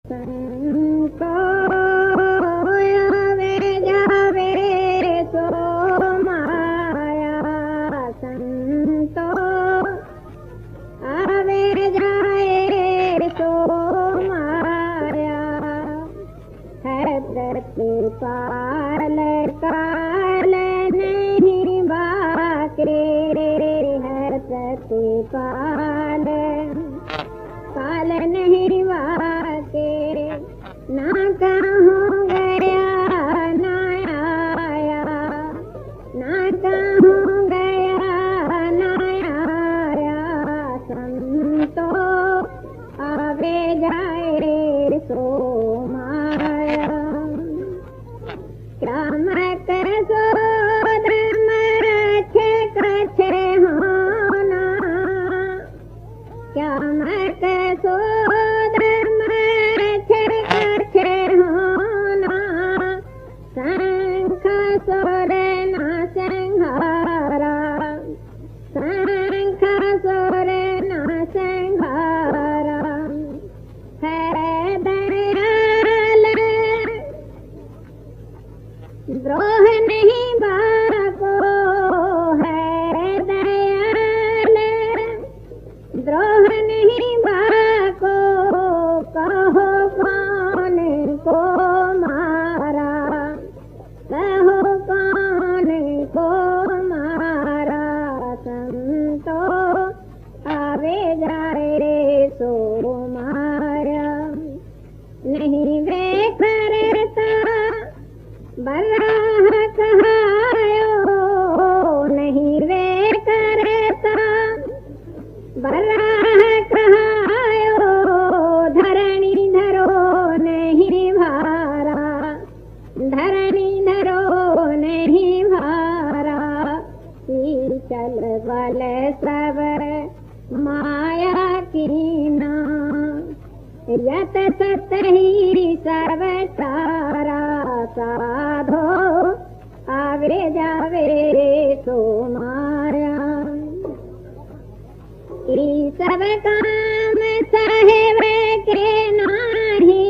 संतो आवे जावे सो माया, संतो आवे जाए सो माया, है प्रतिपाल काल नहीं बाके, है प्रतिपाल काल नहीं वाके, ना कहूँ गया ना आया, ना कहूँ गया ना आया, संतो आवे जाए सो माया, क्राम कर सो धर्म रखे कछे होना, क्या मत सो धर्म रखे कछे होना, शंख सोर ना संहारा, शंख सोर ना संहारा, है दयाल द्रोह नहीं बाको, है दयाल द्रोह नहीं बाको, कहो कौन को मारा, कहो कौन को मारा, संतो आवे जाए रे सो मारा, नहीं वे करता बल्लाह कहायो, नहीं वे करता बल्लाह कहायो, धरणी धरो नहीं भारा, धरणी धरो नहीं भारा, चल बल सब माया कीना, यत सत ही सर्व सारा, साधो आवे जावे सो माया, ई सब काम साहेब के नारी,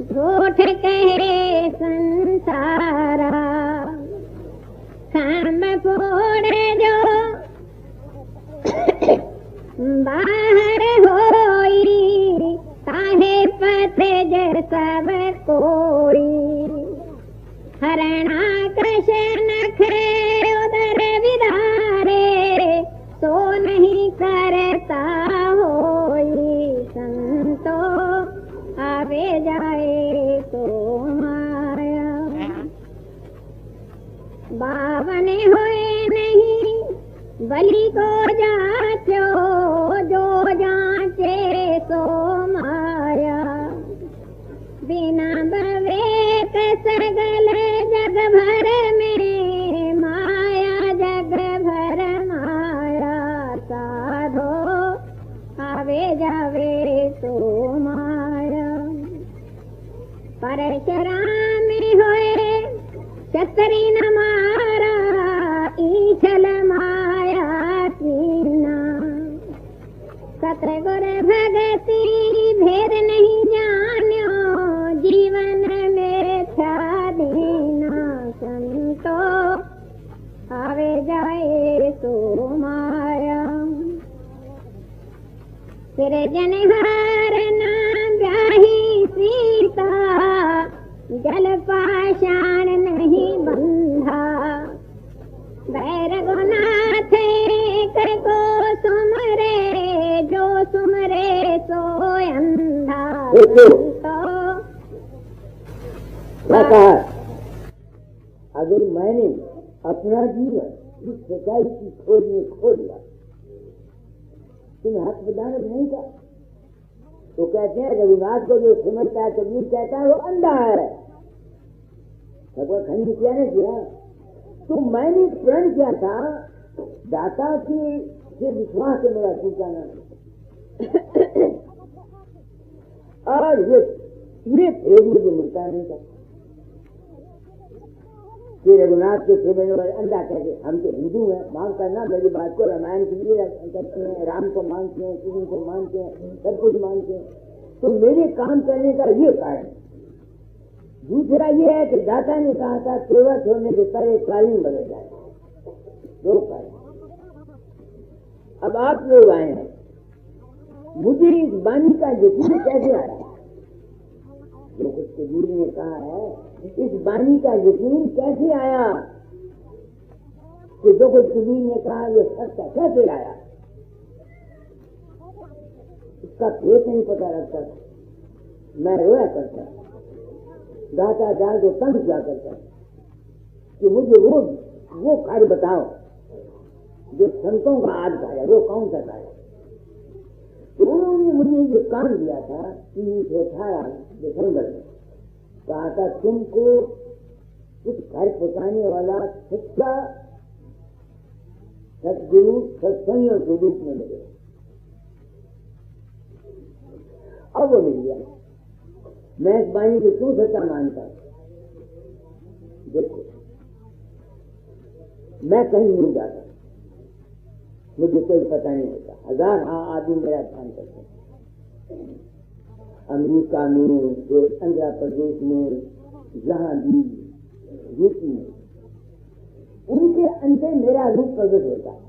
झूठ कहे संसारा, खाम फोड़े जो बाहर होई, काहे पथे जर सब कोई, हरणा कृष्ण नखरे उदर विधारे, सो नहीं करता होई, संतो आवे जाए सो माया, बावन हुए नहीं बलि को जाचो, जो जाचे सो माया, बिना विवेक सगल जग भर में माया, जग भर माया, साधो आवे जावे सो माया, परशुराम होए छतरी न मारा, ईछल माया कीना, सतगुर भगति भेद नहीं जान्यो, जीवन मेरे छा दीना, संतो आवे जाए सो माया, सिरजनहार ना ब्याही सीता, जल पाषाण नहीं बंधा, बैरगुनाथ कर को सुमरे, जो सुमरे सो अंधा, कहा अगर मैंने अपना जीवन इस सच्चाई की खोज में खो दिया, तुम्हें हक बदानत नहीं था, तो कहते हैं रघुनाथ को जो समझता है कबीर कहता है वो अंधा है, भगवान खंड किया नहीं किया, तो मैंने प्रण किया था दाता की ये विश्वास से मेरा टूटाना, और ये पूरे भेद मुझे मिलता नहीं था, कि रघुनाथ के सेवन में अंधा कहते हम तो हिंदू हैं, मांग करना मेरी बात को रामायण के लिए करते हैं, राम को मानते हैं, कृष्ण को मानते हैं, सब कुछ मानते हैं, तो मेरे काम करने का ये कारण। दूसरा ये है कि दाता ने कहा था सेवा छोड़ने से पहले कालीन बदल जाए, दो कारण। अब आप लोग आए हैं, मुझे इस वाणी का यकीन कैसे आया? जो कुछ कबीर ने कहा है, इस वाणी का यकीन कैसे आया कि जो कुछ कबीर ने कहा ये सत्य कैसे आया? इसका भेद नहीं पता लगता। मैं रोया करता, गाता जाल को तंग किया करता कि मुझे वो कार्य बताओ जो संतों का आज कार्य, वो कौन सा कार्य? तो उन्होंने मुझे जो काम दिया था 18 दिसंबर में, कहा था तुमको कुछ घर पहुंचाने वाला सच्चा सदगुरु सत्संगियों के रूप में मिले। अब वो मिल गया। मैं इस वाणी को क्यों सच्चा मानता हूं? देखो, मैं कहीं नहीं जाता, मुझे कोई पता नहीं होता। 1000 आदमी मेरा ध्यान करते हैं, अमेरिका में, आंध्र प्रदेश में, जहां भी, यूपी में, उनके अंदर मेरा रूप प्रकट होता है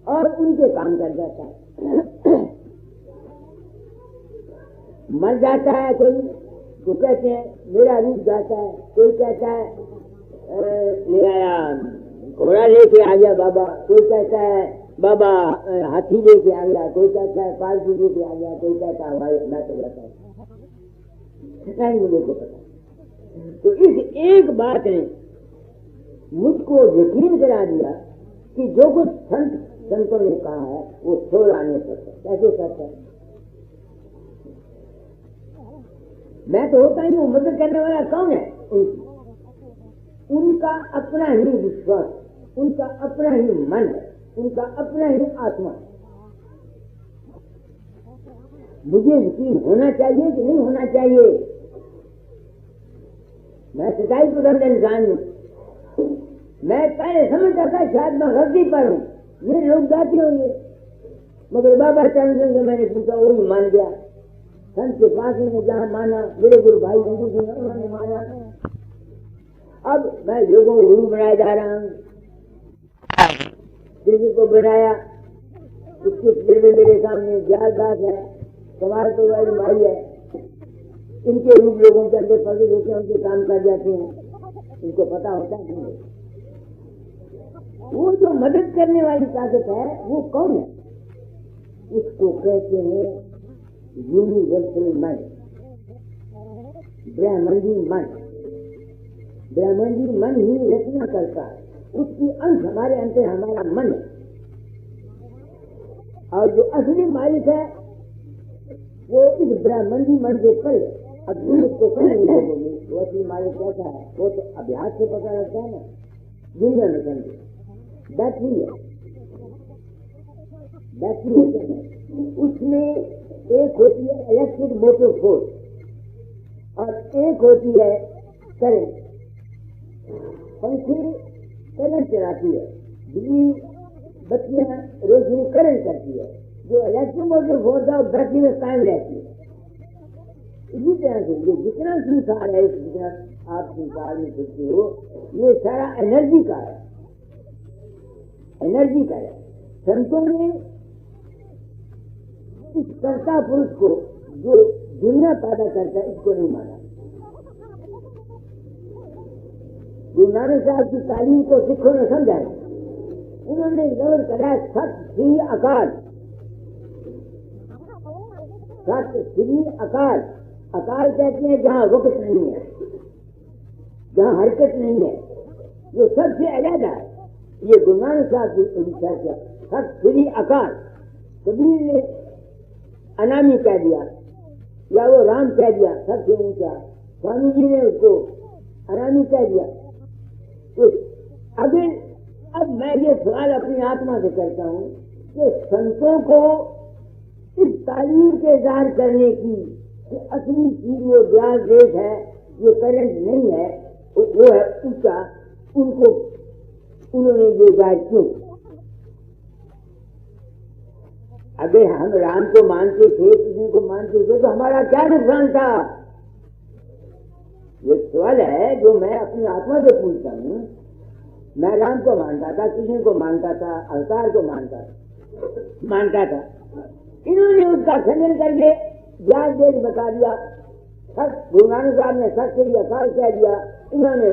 और उनके काम कर जाता है। मर जाता है कोई तो कहते हैं मेरा रूप जाता है, कोई कहता है ले आया घोड़ा लेके आ गया बाबा, कोई कहता है बाबा हाथी लेके आ गया, कोई कहता है पालतू लेके आ गया, कोई कहता है भाई मैं तो जाता है, नहीं मुझे को पता। तो इस एक बात ने मुझको यकीन करा दिया कि जो कुछ संतों ने कहा है वो छोड़ आने सकता। कैसे करता है? मैं तो होता ही हूँ, मदद करने वाला कौन है? उनका अपना ही विश्वास, उनका अपना ही मन है, उनका अपना ही आत्मा। मुझे यकीन होना चाहिए कि नहीं होना चाहिए? मैं सच्चाई पसंद इंसान हूं। मैं पहले समझता था शायद मैं गलती पर हूं, ये लोग जाते होंगे, मगर बाबा चंद्र से मैंने पूछा, वही मान गया। संत के पास में जहां माना, मेरे गुरु भाई हिंदू सिंह उन्होंने माना। अब मैं लोगों को गुरु बनाया जा रहा हूं, किसी को बनाया, उसके फिर में मेरे सामने ज्ञान दास है, तुम्हारा तो वाली भाई है, इनके रूप लोगों के अंदर प्रकट होते हैं, उनके काम कर जाते हैं, इनको पता होता है नहीं। वो जो मदद करने वाली ताकत है वो कौन है? उसको कहते हैं यूनिवर्सल मन, ब्रह्मांडी मन। ब्रह्मांडी मन ही रचना करता है, उसकी अंश हमारे अंदर हमारा मन है, और जो असली मालिक है वो इस ब्रह्मांडी मन से परे। अब तुम उसको समझ नहीं बोलोगे वो असली मालिक कैसा है, वो तो अभ्यास से पता लगता है ना। दुनिया में समझे बैटरी है, बैटरी होते हैं, उसमें एक होती है इलेक्ट्रिक मोटर फोर्स और एक होती है करंट। पंखे करंट चलाती है, बिजली बत्तियां रोशनी करंट करती है, जो इलेक्ट्रिक मोटर फोर्स है वो बैटरी में कायम रहती है। इसी तरह से ये जितना संसार है, जितना आप संसार में देखते हो, ये सारा एनर्जी का है, एनर्जी का है। संतों ने इस कर्ता पुरुष को जो दुनिया पैदा करता है इसको नहीं माना। गुरु नानक साहब की तालीम को सिखों ने समझा, उन्होंने जबर करा सत श्री अकाल, सत श्री अकाल। अकाल कहते हैं जहां वक्त नहीं है, जहां हरकत नहीं है, जो सबसे अलग है। ये गुरु नानक साहब की चर्चा सत श्री अकाल। कबीर ने अनामी कह दिया या वो राम कह दिया सबसे ऊंचा, स्वामी जी ने उसको अनामी कह दिया। तो अगर अब मैं ये सवाल अपनी आत्मा से करता हूं कि संतों को इस तालीम के इज़हार करने की कि असली चीज वो ज्ञान देश है, ये करंट नहीं है, वो है ऊंचा, उनको उन्होंने ये जाहिर क्यों? अगर हम राम को मानते थे, कृष्ण को मानते थे, तो हमारा क्या नुकसान था? ये सवाल है जो मैं अपनी आत्मा से पूछता हूँ। मैं राम को मानता था, कृष्ण को मानता था, अवतार को मानता था। इन्होंने उसका खंडन करके व्यास देव बता दिया, गुरु नानक साहब ने सच के लिए अकाल कह दिया, इन्होंने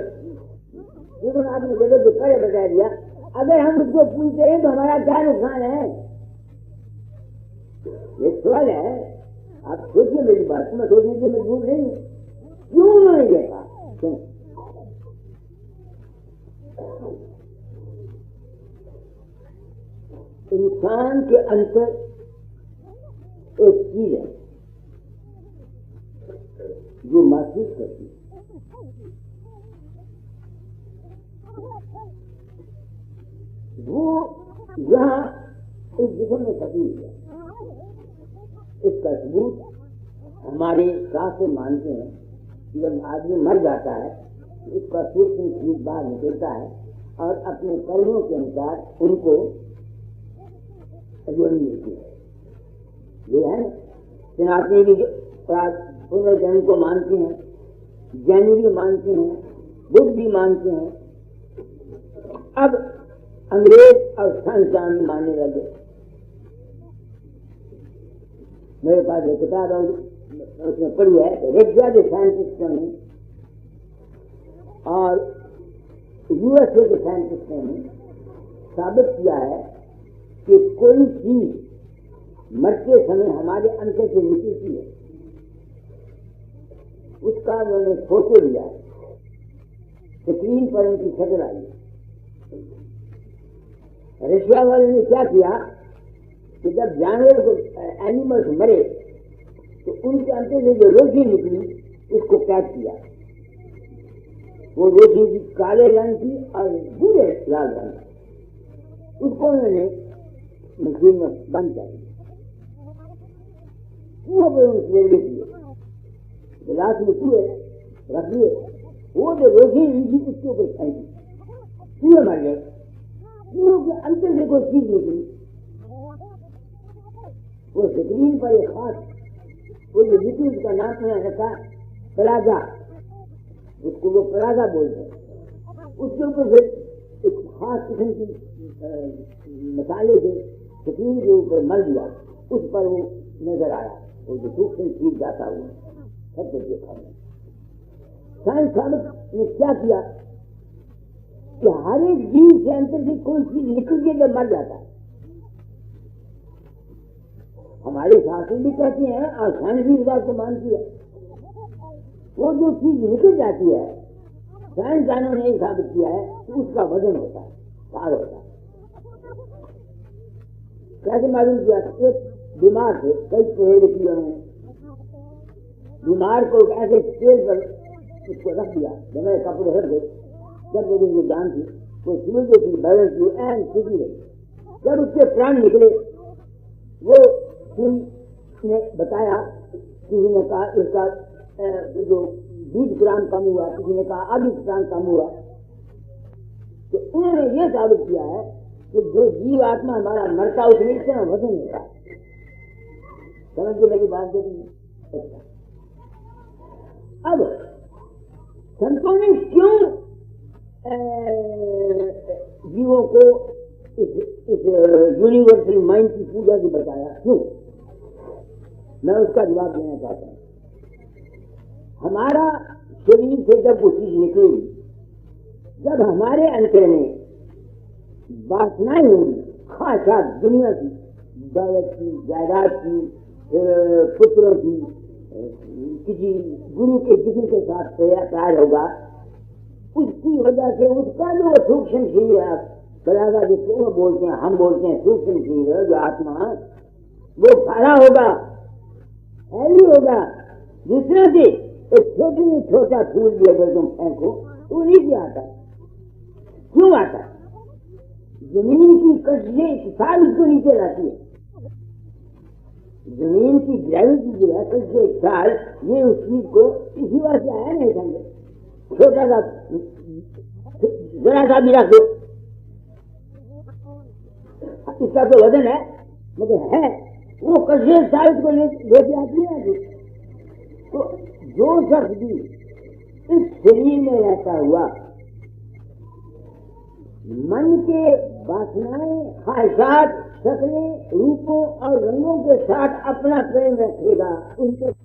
रघुनाथ ने जगह को करे बता दिया। अगर हम उसको पूछते हैं तो हमारा क्या नुकसान है? ये सवाल है। आप सोचिए मेरी बात, मैं सोचने की मजबूर नहीं हूँ। क्यों उन्होंने देखा? क्यों? इंसान के अंदर एक चीज है जो महसूस करती है। वो यहाँ इस जिस्म में फंसी हुई है। इसका सबूत हमारे शास्त्र मानते हैं कि जब आदमी मर जाता है इसका सूक्ष्म चीज बाहर निकलता है और अपने कर्मों के अनुसार उनको योनि मिलती है। ये है ना, सनातनी भी पुनर्जन्म को मानते हैं, जैन भी मानते हैं, बुद्ध भी मानते हैं, अब अंग्रेज और संस्थान मानने लगे। मेरे पास एक किताब है, उसमें पढ़ी है ऋग्वेद साइंटिस्टों ने और यूएसए के साइंटिस्टों ने साबित किया है कि कोई चीज मरते समय हमारे अंतर से निकलती है, उसका उन्होंने फोटो लिया, स्क्रीन पर उनकी शक्ल आई। रशिया वालों ने क्या किया कि जब जानवर को एनिमल्स मरे तो उनके अंतर से जो रोशनी निकली उसको कैद किया। वो रोशनी काले रंग की और भूरे लाल रंग की, उसको उन्होंने मशीन में बंद कर दिया। वो गिलास में चूहे रख दिए, वो जो रोशनी निकली उसके ऊपर फेंकी, चूहे मर गए। चूहों के अंतर से कोई चीज निकली, वो स्क्रीन पर एक खास वो जो लिक्विड का नाम उन्होंने रखा प्लाजा, उसको वो प्लाजा बोलते हैं। उसके ऊपर फिर एक खास किस्म की मसाले से स्क्रीन के ऊपर मर दिया, उस पर वो नजर आया, वो जो सूक्ष्म चीज जाता हुआ सब कुछ देखा। साइंस साबित ने क्या किया कि हर एक जीव के अंदर से कोई चीज निकल के जब मर जाता है। हमारे शास्त्र भी कहते हैं और साइंस भी इस बात को मानती है, वो जो चीज निकल जाती है साइंसदानों ने यही साबित किया है कि उसका वजन होता है, भार होता है। कैसे मालूम किया? एक बीमार थे, कई प्रयोग किए उन्होंने, बीमार को ऐसे तेल पर उसको रख दिया, जब कपड़े रख गए, जब वो जान थी वो समझ थी बैलेंस की एंड सीधी रही। जब उसके प्राण निकले, वो ने बताया, किसी ने कहा इसका जो 20 ग्राम कम हुआ, किसी ने कहा आधी ग्राम कम हुआ। तो उन्होंने ये साबित किया है कि जो जीव आत्मा हमारा मरता उसमें इतना वजन होता है। समझ के मेरी बात देखिए। अब संतों ने क्यों जीवों को इस यूनिवर्सल माइंड की पूजा की बताया? क्यों? मैं उसका जवाब देना चाहता हूं। हमारा शरीर से जब वो चीज निकलेगी, जब हमारे अंतर में वासनाएं होंगी, खास दुनिया की, दौलत की, जायदाद की, पुत्रों की, किसी गुरु के जिस्म के साथ प्यार होगा, उसकी वजह से उसका जो सूक्ष्म शरीर है, बरागा जिसको वो बोलते हैं, हम बोलते हैं सूक्ष्म शरीर, जो आत्मा, वो भरा होगा, हैवी होगा। जिस तरह से एक छोटे में छोटा फूल भी अगर तुम फेंको तो नीचे आता है। क्यों आता है? जमीन की कशिशें एक साल उसको नीचे लाती है। जमीन की ग्रेविटी जो है कशिशें एक साल, ये उस चीज को इसी बात से आया नहीं समझे। छोटा सा जरा सा भी रख दो, इसका तो वजन है, मगर है वो कसे साहित्य को लेके आती है। तो जो शख्स भी इस शरीर में रहता हुआ मन के वासनाएं, ख्वाहिशात, शक्लें, रूपों और रंगों के साथ अपना प्रेम रखेगा, उनके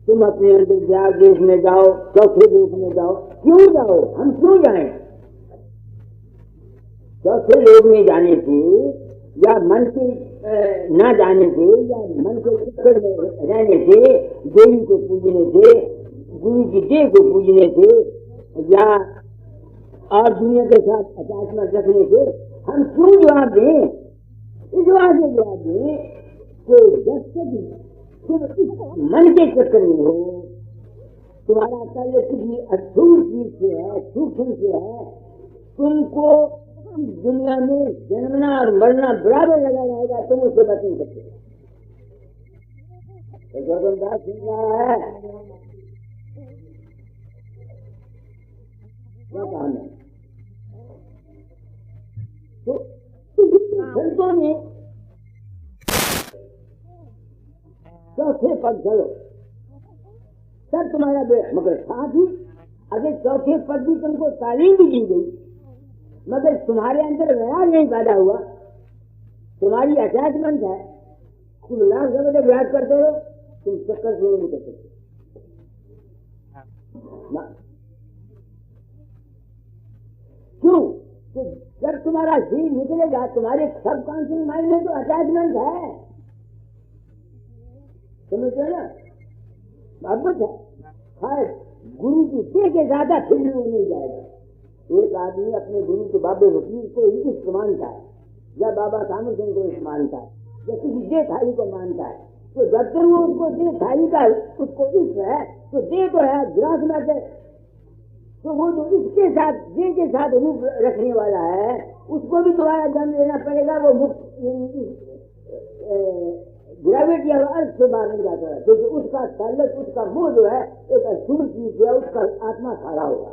तुम अपने अंतर्जाल देश में जाओ, चौथे लोक में जाओ। क्यों जाओ? हम क्यों जाएं? चौथे लोक में जाने से या मन के न जाने से या मन के चक्कर में रहने से, देवी को पूजने से, गुरु की देह को पूजने से या और दुनिया के साथ अटैचमेंट रखने से हम क्यों जवाब दें? इस बात से जवाब दें कि जब तक तुम इस मन के चक्कर में हो, तुम्हारा कार्य किसी अस्थूल चीज से है, सूक्ष्म से है, तुमको इस दुनिया में जन्मना और मरना बराबर लगा रहेगा, तुम उससे बच नहीं सकते। गौतम दास सुन रहा है क्या कहा मैं? तो संतों ने चौथे पद चलो तब तुम्हारा मगर साथ ही अगर चौथे पद भी तुमको तालीम भी दी गई, मगर तुम्हारे अंदर वैराग नहीं पैदा हुआ, तुम्हारी अटैचमेंट है, तुम लाख जगह विराज करते हो, तुम चक्कर से नहीं कर सकते। क्यों? तो जब तुम्हारा शरीर निकलेगा, तुम्हारे सबकॉन्शियस माइंड में तो अटैचमेंट है, समझते हो ना? मोहब्बत है। शायद गुरु की देह के ज्यादा फिर भी वो नहीं जाएगा। एक आदमी अपने गुरु के बाबे वकील को ही इष्ट मानता है, या बाबा कामर सिंह को इष्ट मानता है, या किसी देहधारी को मानता है, तो जब तक वो उसको देहधारी का उसको इष्ट है, तो देह तो है ग्रास में से, तो वो जो इसके साथ देह के साथ रूप रखने वाला है, उसको भी तुम्हारा जन्म लेना पड़ेगा। वो मुक्त ग्रेविटी और अर्थ से बाहर नहीं जाता है, क्योंकि उसका ताल्लुक, उसका मोह जो है एक अशुभ चीज है, उसका आत्मा खड़ा होगा।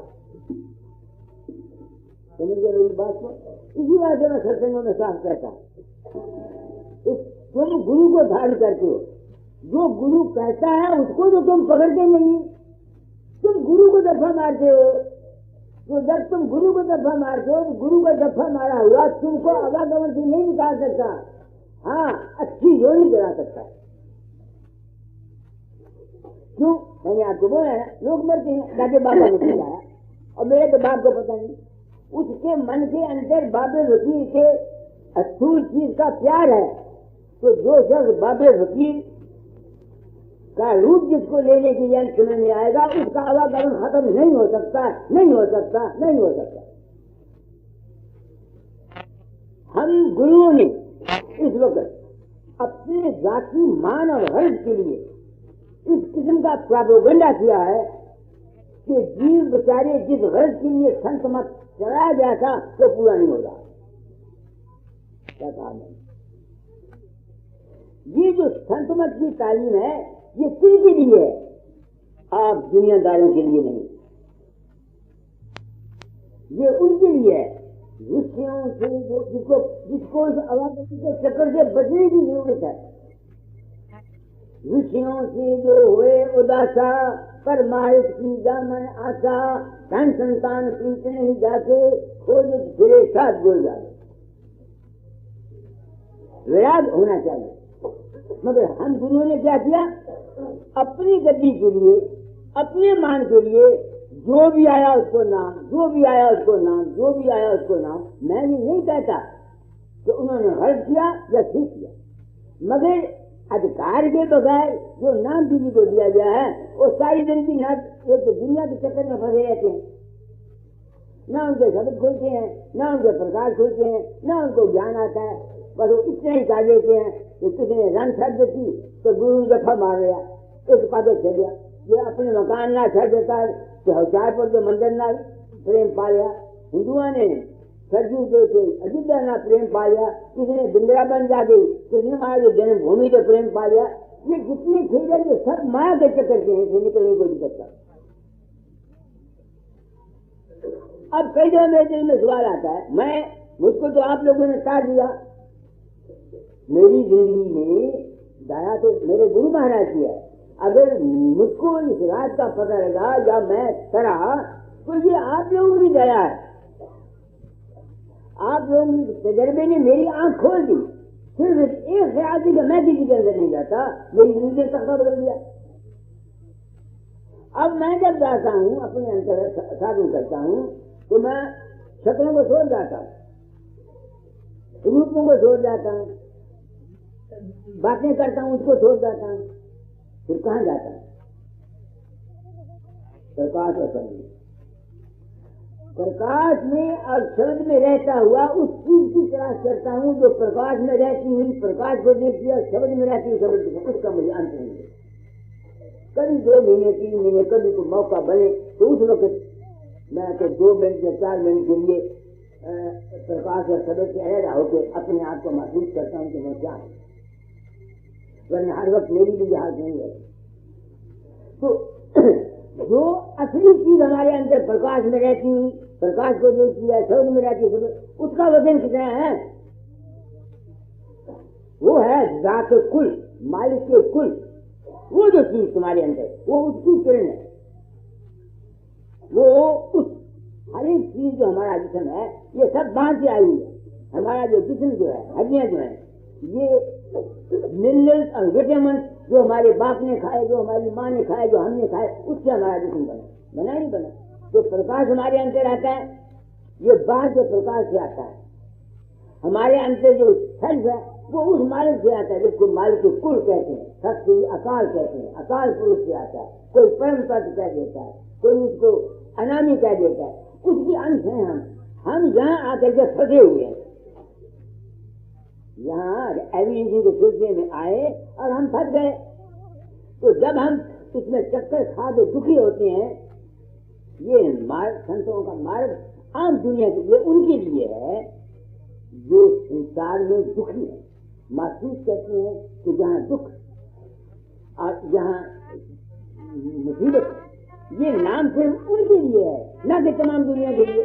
समझ गए मेरी बात को? इसी बात से मैं सत्संगों में साफ कहता हूँ, तुम गुरु को धारण करते हो, जो गुरु कहता है उसको तो तुम पकड़ते नहीं, तुम गुरु को दफा मारते हो। तो जब तुम गुरु को दफा मारते हो, तो गुरु का दफा मारा हुआ तुमको आवागमन से नहीं निकाल सकता। हाँ, अच्छी जोड़ी करा सकता है। क्यों? मैंने आपको बोला है, लोग मरते हैं, दादे बाबा वकील आया और मेरे तो बाप को पता नहीं, उसके मन के अंदर बाबे वकील के अस्थूल चीज का प्यार है। तो जो शख्स बाबे वकील का रूप जिसको लेने के लिए समय में आएगा, उसका आवागमन खत्म नहीं हो सकता, नहीं हो सकता, नहीं हो सकता। हम गुरुओं ने इस वक्त अपने जाति मान और हर्ष के लिए इस किस्म का प्रोपेगेंडा किया है कि जीव बेचारे जिस गर्ज के लिए संत मत चलाया गया था वो पूरा नहीं हो रहा। क्या कहा मैंने? ये जो संत मत की तालीम है, ये किसके लिए है? आप दुनियादारों के लिए नहीं, ये उनके लिए है ऋषियों से जिसको इस आवाज के चक्कर से बचने की जरूरत है। ऋषियों से जो हुए उदासा, पर माहित की दामन आशा, धन संतान पीछे नहीं जाके खोज फिरे साथ बोल जाए। विराग होना चाहिए। मगर हम गुरुओं ने क्या किया? अपनी गति के लिए, अपने मान के लिए जो भी आया उसको नाम, जो भी आया उसको नाम, जो भी आया उसको नाम। मैं नहीं कहता कि उन्होंने गलत किया या ठीक किया, मगर अधिकार के बगैर जो नाम किसी को दिया गया है वो सारी जिंदगी ना एक तो दुनिया के चक्कर में फंसे रहते हैं, ना उनके शब्द खुलते हैं, ना उनके प्रकाश खुलते हैं, ना उनको ज्ञान आता है। बस वो इतना ही कह देते हैं कि किसी ने रन छड़ देती तो गुरु दफा मार गया, एक पादे छड़ गया, ये अपने मकान ना छड़ देता है तो हौचारपुर के मंदिर ना प्रेम पा लिया, हिंदुओं ने सरजू देखे अयोध्या ना प्रेम पा लिया, किसी ने वृंदावन जा गई, किसी ने हमारे जन्मभूमि से प्रेम पा लिया। ये जितने खेल है ये सब माया के चक्कर के हैं, निकलने को नहीं सकता। अब कई जगह मेरे दिल में सवाल आता है, मुझको तो आप लोगों ने तार दिया, मेरी जिंदगी में दया तो मेरे गुरु महाराज की है। अगर मुझको इस रात का पता लगा या मैं करा तो ये आप लोगों की दया है। आप लोगों के तजर्बे ने मेरी आंख खोल दी, सिर्फ एक ख्याल थी कि मैं किसी के अंदर नहीं जाता, मेरी जिंदगी तख्ता बदल दिया। अब मैं जब जाता हूँ अपने अंतर साधन करता हूँ तो मैं शक्लों को छोड़ जाता हूँ, रूपों को छोड़ जाता हूँ, बातें करता हूँ उसको छोड़ जाता हूँ, फिर कहाँ जाता हूँ? प्रकाश और शब्द, प्रकाश में और शब्द में रहता हुआ उस चीज की तलाश करता हूँ जो प्रकाश में रहती हुई प्रकाश को देखती है, शब्द में रहती हुई शब्द, उसका मुझे अंत नहीं है। कभी 2 महीने 3 महीने कभी को मौका बने तो उस वक्त मैं तो 2 मिनट या 4 मिनट के लिए प्रकाश और शब्द से अलग होकर अपने आप को महसूस करता हूँ कि मैं क्या हूँ, वरना हर वक्त मेरी भी जहाज नहीं है। तो जो असली चीज हमारे अंदर प्रकाश में रहती हुई प्रकाश को देखती है, शब्द में रहती है, उसका वजन कितना है? वो है जात कुल, मालिक के कुल। वो जो चीज तुम्हारे अंदर, वो उसकी किरण है। वो उस हर एक चीज जो हमारा जिस्म है ये सब बाहर से आई है। हमारा जो जिस्म जो है, हड्डियां जो है, ये मिनरल्स और विटामिन जो हमारे बाप ने खाए, जो हमारी माँ ने खाए, जो हमने खाए, उससे हमारा जिस्म बना नहीं बना। जो प्रकाश हमारे अंदर आता है ये बाहर के प्रकाश से आता है। हमारे अंदर जो सेल्फ है वो उस मालिक से आता है जिसको मालिक कुल कहते हैं, शक्ति अकाल कहते हैं, अकाल पुरुष से आता है। कोई परम तत्व कह देता है, कोई उसको अनामी कह देता है, उसकी अंश है हम यहाँ आकर के फंसे हुए हैं। यहाँ एविडेंस के सिलसिले में आए और हम फंस गए। तो जब हम इसमें चक्कर खा के दुखी होते हैं, ये मार्ग संतों का मार्ग आम दुनिया के लिए उनके लिए है जो संसार में दुखी है, महसूस करते हैं कि जहाँ दुख और जहाँ मुसीबत, ये नाम सिर्फ उनके लिए है, ना कि तमाम दुनिया के लिए।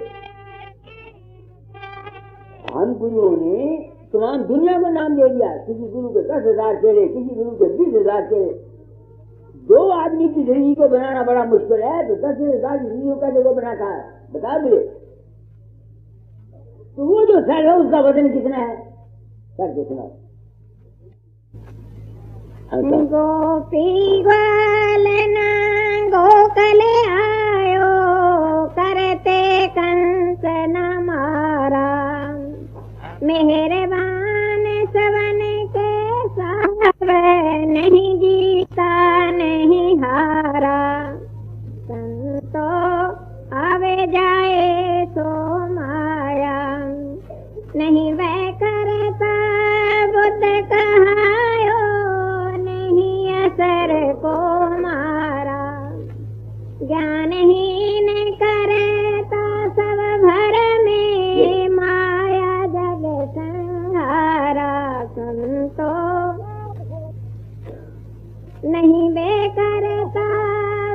हम गुरुओं ने तमाम दुनिया को नाम दे दिया। किसी गुरु के 10,000 चेहरे, किसी गुरु के 20,000 चेहरे। 2 आदमी की जिंदगी को बनाना बड़ा मुश्किल है, तो 10,000 जिंदगियों का जगह बनाता है, बता मुझे। तो वो जो सेल है उसका वजन कितना है? करके सुनाओ। गोपी ग्वालना गोकले आयो, करते कंस न मारा, मेहरबान सवन के साथ नहीं जीता नहीं हारा। संतो आवे जाए सो माया, नहीं वह करता बुद्ध कहायो, नहीं असर को मारा। ज्ञानहीन करता सब भर में, माया जग संहारा। संतो नहीं वे करता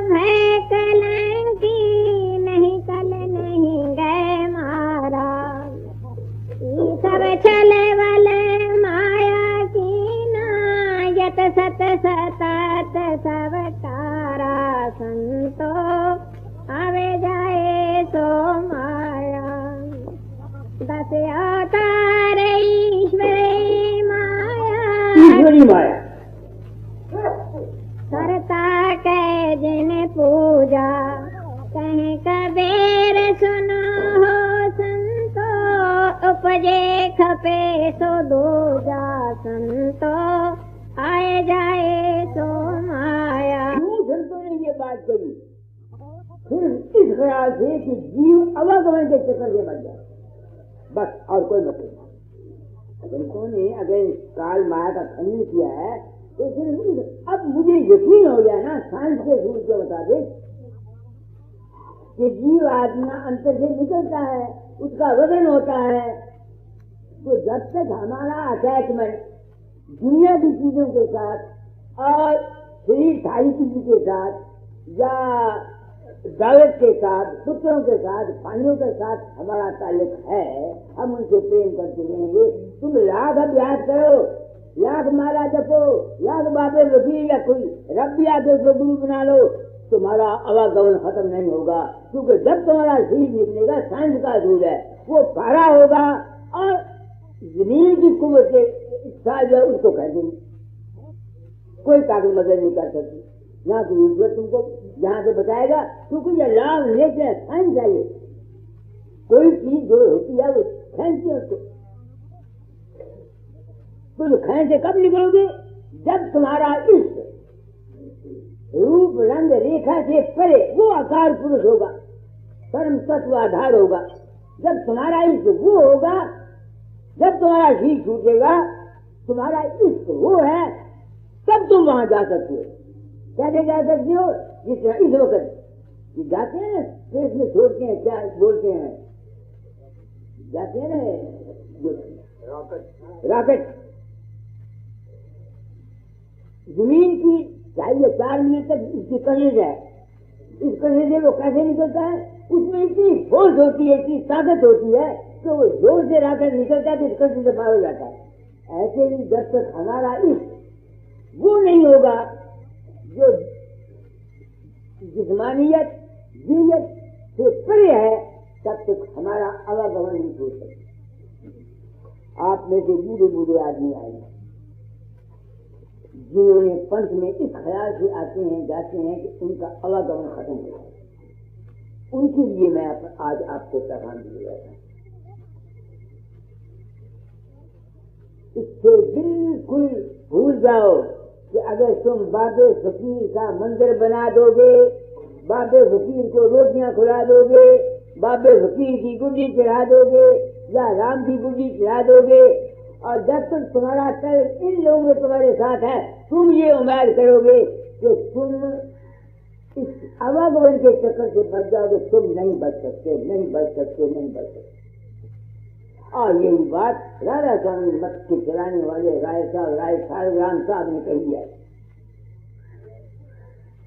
भय कलंकी, नहीं कल नहीं गए मारा। सब चले वाले माया की नायत, सत सतत सब तारा। संतो आवे जाए सो माया, 10 अवतार ईश्वरी माया, करता कै जिन पूजा। कहीं कबीर सुनो हो संतो, उपजे खपे सो दूजा। संतो आए जाए सो माया। संतों ने ये बात कही फिर इस ख्याल से कि जीव अवागमन के चक्कर से बच जाए, बस और कोई मतलब नहीं। संतों ने अगर काल माया का खंडन किया है तो फिर अब मुझे यकीन हो गया ना, साइंस के रूप से बता दे कि जीव आत्मा अंतर से निकलता है, उसका वजन होता है। तो जब तक हमारा अटैचमेंट दुनिया की चीजों के साथ और शरीर थाई चीज के साथ या दौलत के साथ, पुत्रों के साथ, पानियों के साथ हमारा ताल्लुक है, हम उनसे प्रेम करते रहेंगे। तुम लाख अभ्यास करो, लाख माला जपो, लाख बाबे वकील या कोई रब भी आके उसको गुरु बना लो, तुम्हारा आवागमन खत्म नहीं होगा। क्योंकि जब तुम्हारा शरीर निकलेगा, साइंस का रूल है, वो पारा होगा और जमीन की कुव्वत से जो उसको कह देंगे, कोई ताकत मदद नहीं कर सकती, ना कोई ईश्वर तुमको यहाँ से बताएगा। क्योंकि ये लाभ लेके साइंस चाहिए, कोई चीज जो होती है वो खींचती है उसको। तो खैर से कब निकलोगे? जब तुम्हारा इष्ट रूप रंग रेखा से परे वो आकार पुरुष होगा, परम तत्व आधार होगा। जब तुम्हारा इष्ट वो होगा, जब तुम्हारा जी छूटेगा, तुम्हारा इष्ट वो है, तब तुम वहां जा सकते हो। कैसे जा सकते हो? जिस तरह इस वक्त जाते हैं स्पेस में, छोड़ते हैं, क्या बोलते हैं, जाते हैं ना रॉकेट, जमीन की चाहिए 4 मिनट तक इसकी कनेज है, इस कनेज से वो कैसे निकलता है? उसमें इतनी फोर्स होती है, इतनी ताकत होती है तो वो जोर से रॉकेट निकलता है तो इस कनेज से पार हो जाता है। ऐसे ही जब तक हमारा इष्ट वो नहीं होगा जो जिस्मानियत जीवियत से परे है, तब तक हमारा आवागमन नहीं हो सकता। आप में से बूढ़े बूढ़े आदमी आए जिन्होंने पंथ में इस ख्याल से आते हैं जाते हैं कि उनका आवागमन खत्म हो जाए, उनके लिए मैं आज आपको पैगाम दे रहा था। इससे बिल्कुल भूल जाओ कि अगर तुम बाबे फकीर का मंदिर बना दोगे, बाबे फकीर को रोटियां खुला दोगे, बाबे फकीर की गुड्डी चढ़ा दोगे या राम की गुड्डी चढ़ा दोगे, और जब तक तुम्हारा कल इन लोगों में तुम्हारे साथ है, तुम ये उम्मीद करोगे कि तुम इस आवागमन के चक्कर से बच जाओगे, तुम नहीं बच सकते, नहीं बच सकते, नहीं बच सकते। और यही बात राधा स्वामी मत के चलाने वाले राय साहब राम साहब ने कही है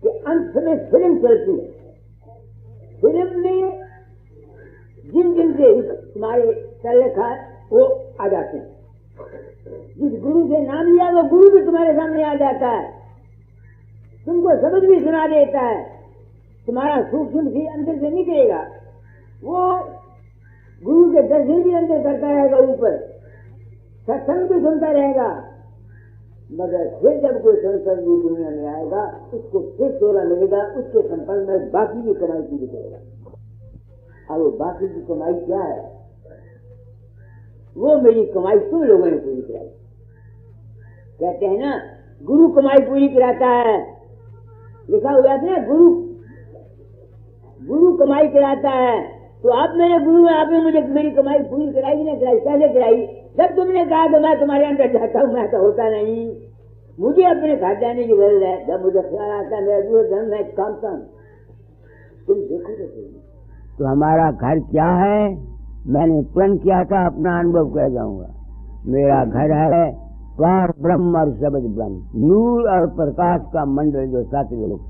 कि अंत में फिल्म चलती है, फिल्म में जिन जिन से तुम्हारे तल्लखा वो आ जाते हैं, जिस गुरु से नाम लिया वो गुरु भी तुम्हारे सामने आ जाता है, तुमको समझ भी सुना देता है, तुम्हारा सूक्ष्म भी अंदर से निकलेगा, वो गुरु के दर्शन भी अंदर करता रहेगा, ऊपर सत्संग भी सुनता रहेगा। मगर फिर जब कोई संसद भी दुनिया में आएगा, उसको फिर तोला मिलेगा, उसके संपर्क में बाकी की कमाई पूरी करेगा। और वो बाकी की कमाई क्या है? वो मेरी कमाई तुम लोगों ने पूरी कराई। कहते हैं ना गुरु कमाई पूरी कराता है, लिखा हुआ है ना गुरु कमाई कराता है। तो आप मेरे गुरु हैं, आपने मुझे मेरी कमाई पूरी कराई नहीं कराई? कैसे कराई? जब तुमने कहा कि मैं तुम्हारे अंदर जाता हूँ, मैं तो होता नहीं, मुझे अपने घर जाने की जरूरत है। जब मुझे ख्याल आता है मेरा दूर धन मैं कामता हूँ, तुम देखो तो हमारा घर क्या है? मैंने प्रण किया था, अपना अनुभव कह जाऊंगा। मेरा घर है पार ब्रह्म और शब्द ब्रह्म, नूर और प्रकाश का मंडल जो सातवें लोग,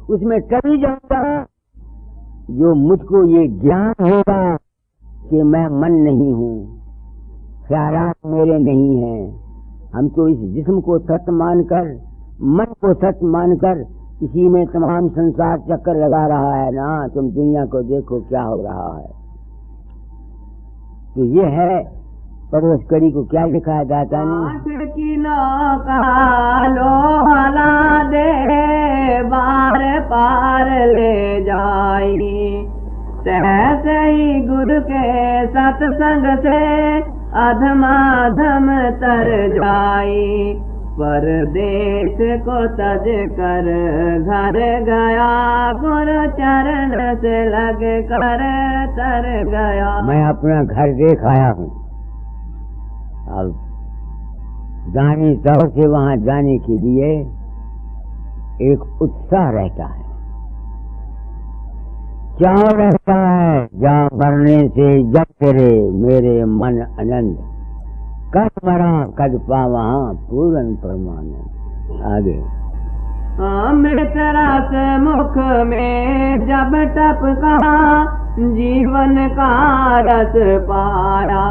उसमें कभी जाऊंगा जो मुझको ये ज्ञान होगा कि मैं मन नहीं हूँ, ख्यालात मेरे नहीं हैं। हम तो इस जिस्म को सत्य मानकर, मन को सत्य मानकर इसी में तमाम संसार चक्कर लगा रहा है ना। तुम दुनिया को देखो क्या हो रहा है। तो ये है पड़ोस करी को क्या लिखा है दाता ने की नौका लोहला दे बार पार ले जाई, सहसे ही गुरु के सत्संग से अधमाधम तर जाई। परदेश को तज कर घर गया, गुरु चरण से लग कर तर गया। मैं अपना घर देख आया हूँ, अब दानी तौर से वहाँ जाने के लिए एक उत्साह रहता है, क्या रहता है, जहाँ मरने से जब तेरे मेरे मन आनंद, कद मरा कद पावा पूरन परमानंद। आगे अमृत रस मुख में जब टपका, जीवन का रस पाया।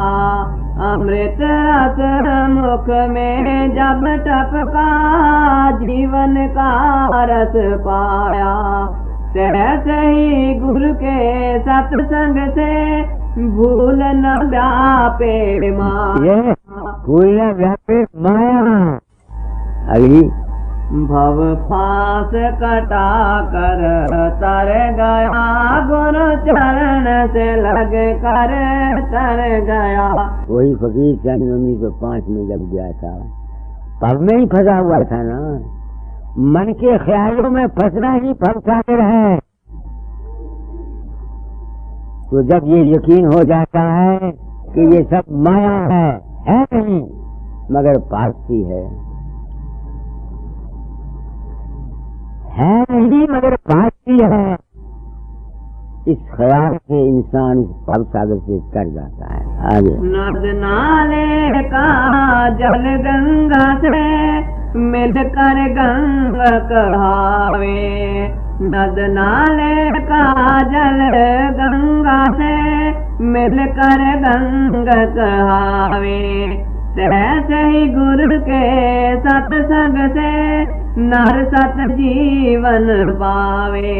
अमृत रस मुख में जब टपका, जीवन का रस पाया। सहसे ही गुरु के सत्संग से भूल न व्यापे माया। भूल न व्यापे माया। अगली भव फास कटा कर तर गया, गुरु चरण से लग कर तर गया। वही फकीर सन 1905 में जब गया था, पब में ही फंसा हुआ था ना, मन के ख्यालों में फंसना ही भवसागर है। तो जब ये यकीन हो जाता है कि ये सब माया है नहीं मगर पारसी है नहीं मगर पारसी है, इस ख्याल से इंसान इस भवसागर से तर जाता है। आगे नद नाले का जल गंगा से मिलकर गंगा कहावे। नद नाले का जल गंगा से मिलकर गंगा कहावे। सहसे ही गुरु के सत्संग से नर सत जीवन पावे।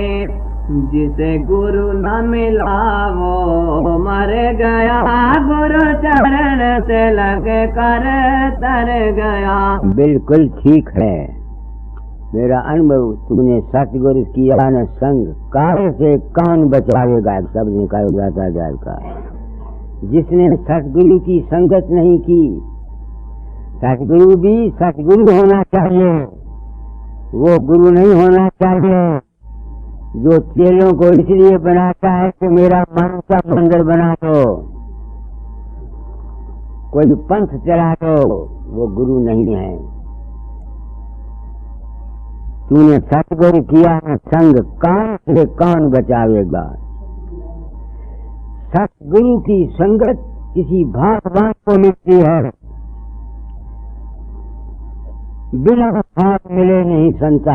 जिसे गुरु न मिला वो मर गया, गुरु चरण से लग कर तर गया। बिल्कुल ठीक है, मेरा अनुभव तुमने सतगुरु किया न संग, काहे से कान बचावेगा, सब ने कहा जाता जाएगा। जिसने सतगुरु की संगत नहीं की, सतगुरु भी सतगुरु होना चाहिए, वो गुरु नहीं होना चाहिए जो चेलों को इसलिए बनाता है कि मेरा मन का मंदिर बना दो, कोई पंथ चला दो, वो गुरु नहीं है। तूने सतगुरु किया न संग, कान से कान बचावेगा। सतगुरु की संगत किसी भागवान को मिलती है, बिना भाग मिले नहीं संता,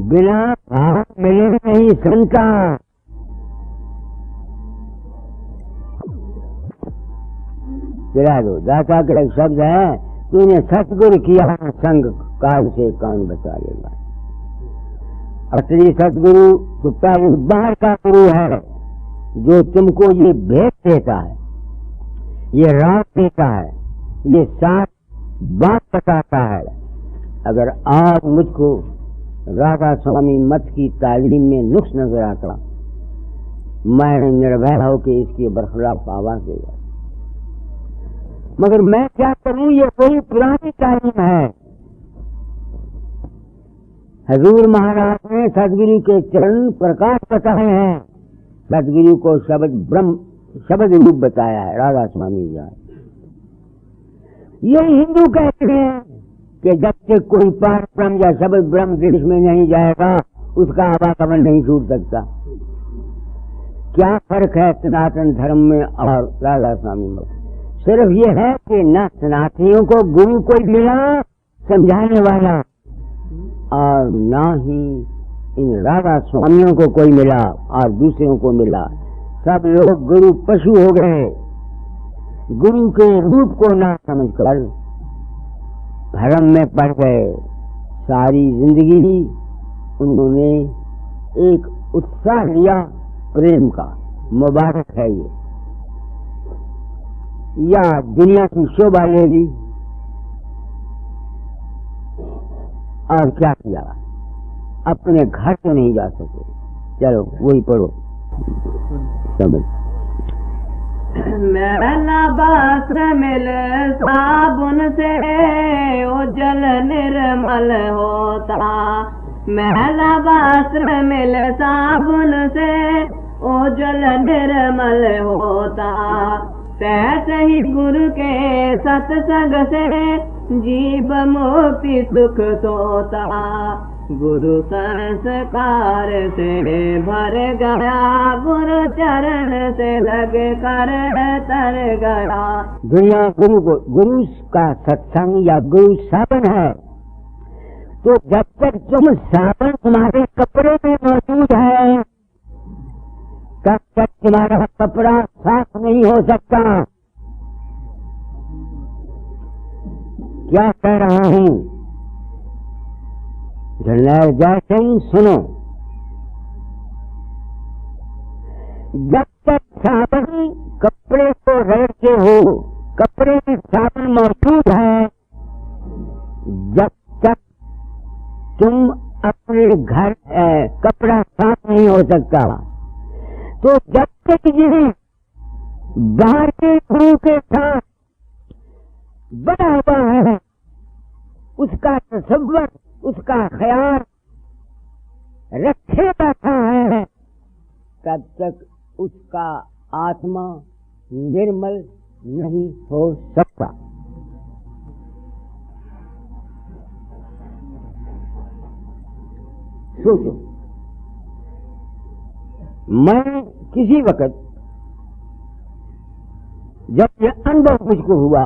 बिना भाग मिले नहीं संता। चला दो, दाता का एक शब्द है, तूने सतगुरु किया न संग, कान से कान बचा लेगा। असली सतगुरु तो पहले बाहर का गुरु है, जो तुमको ये भेद देता है, ये राह देता है, ये साथ बात बताता है। अगर आज मुझको राधा स्वामी मत की तालीम में नुक्स नजर आता, मैं निर्भय होकर इसके बरखलाफ आवाज देगा। मगर मैं क्या करूं, ये कोई पुरानी तालीम है। हजूर महाराज ने सदगुरु के चरण प्रकाश बताए हैं, सदगुरु को शब्द ब्रह्म शब्द रूप बताया है राधा स्वामी जी। यही हिंदू कहते हैं कि जब तक कोई पार ब्रह्म या शब्द ब्रह्म देश में नहीं जाएगा, उसका आवागमन नहीं छूट सकता। क्या फर्क है सनातन धर्म में और राधा स्वामी में? सिर्फ ये है कि न सनातनियों को गुरु कोई मिला समझाने वाला, और न ही इन राधा स्वामियों को कोई मिला और दूसरों को मिला। सब लोग गुरु पशु हो गए, गुरु के रूप को ना समझकर भ्रम में पड़ गए। सारी जिंदगी उन्होंने एक उत्साह लिया प्रेम का, मुबारक है ये, या दुनिया की शोभा ले ली और क्या किया, अपने घर से नहीं जा सके। चलो वही पढ़ो समझ। मैला वस्त्र मिल साबुन से उजल निर्मल होता। मैला वस्त्र मिल साबुन से उजल निर्मल होता। तैसे ही गुरु के सत्संग से जीव मुक्ति सुख सोता। गुरु संस्कार से भर गया, गुरु चरण से लग कर तर गया। दुनिया गुरु का सत्संग या गुरु साबन है, तो जब तक तुम साबन तुम्हारे कपड़े में मौजूद है तब तक तुम्हारा कपड़ा साफ नहीं हो सकता। क्या कह रहा हूँ जनरल जैसे ही सुनो। जब तक साबन कपड़े को रगड़ते हो, कपड़े में साबन मौजूद है, जब तक तुम अपने घर कपड़ा साफ नहीं हो सकता। तो जब तक ये बाहर के गुरु के साथ बना हुआ है, उसका तसव्वुर, उसका ख्याल रखे बैठा है, तब तक उसका आत्मा निर्मल नहीं हो सकता। सोचो, मैं किसी वक्त जब ये अनुभव मुझको हुआ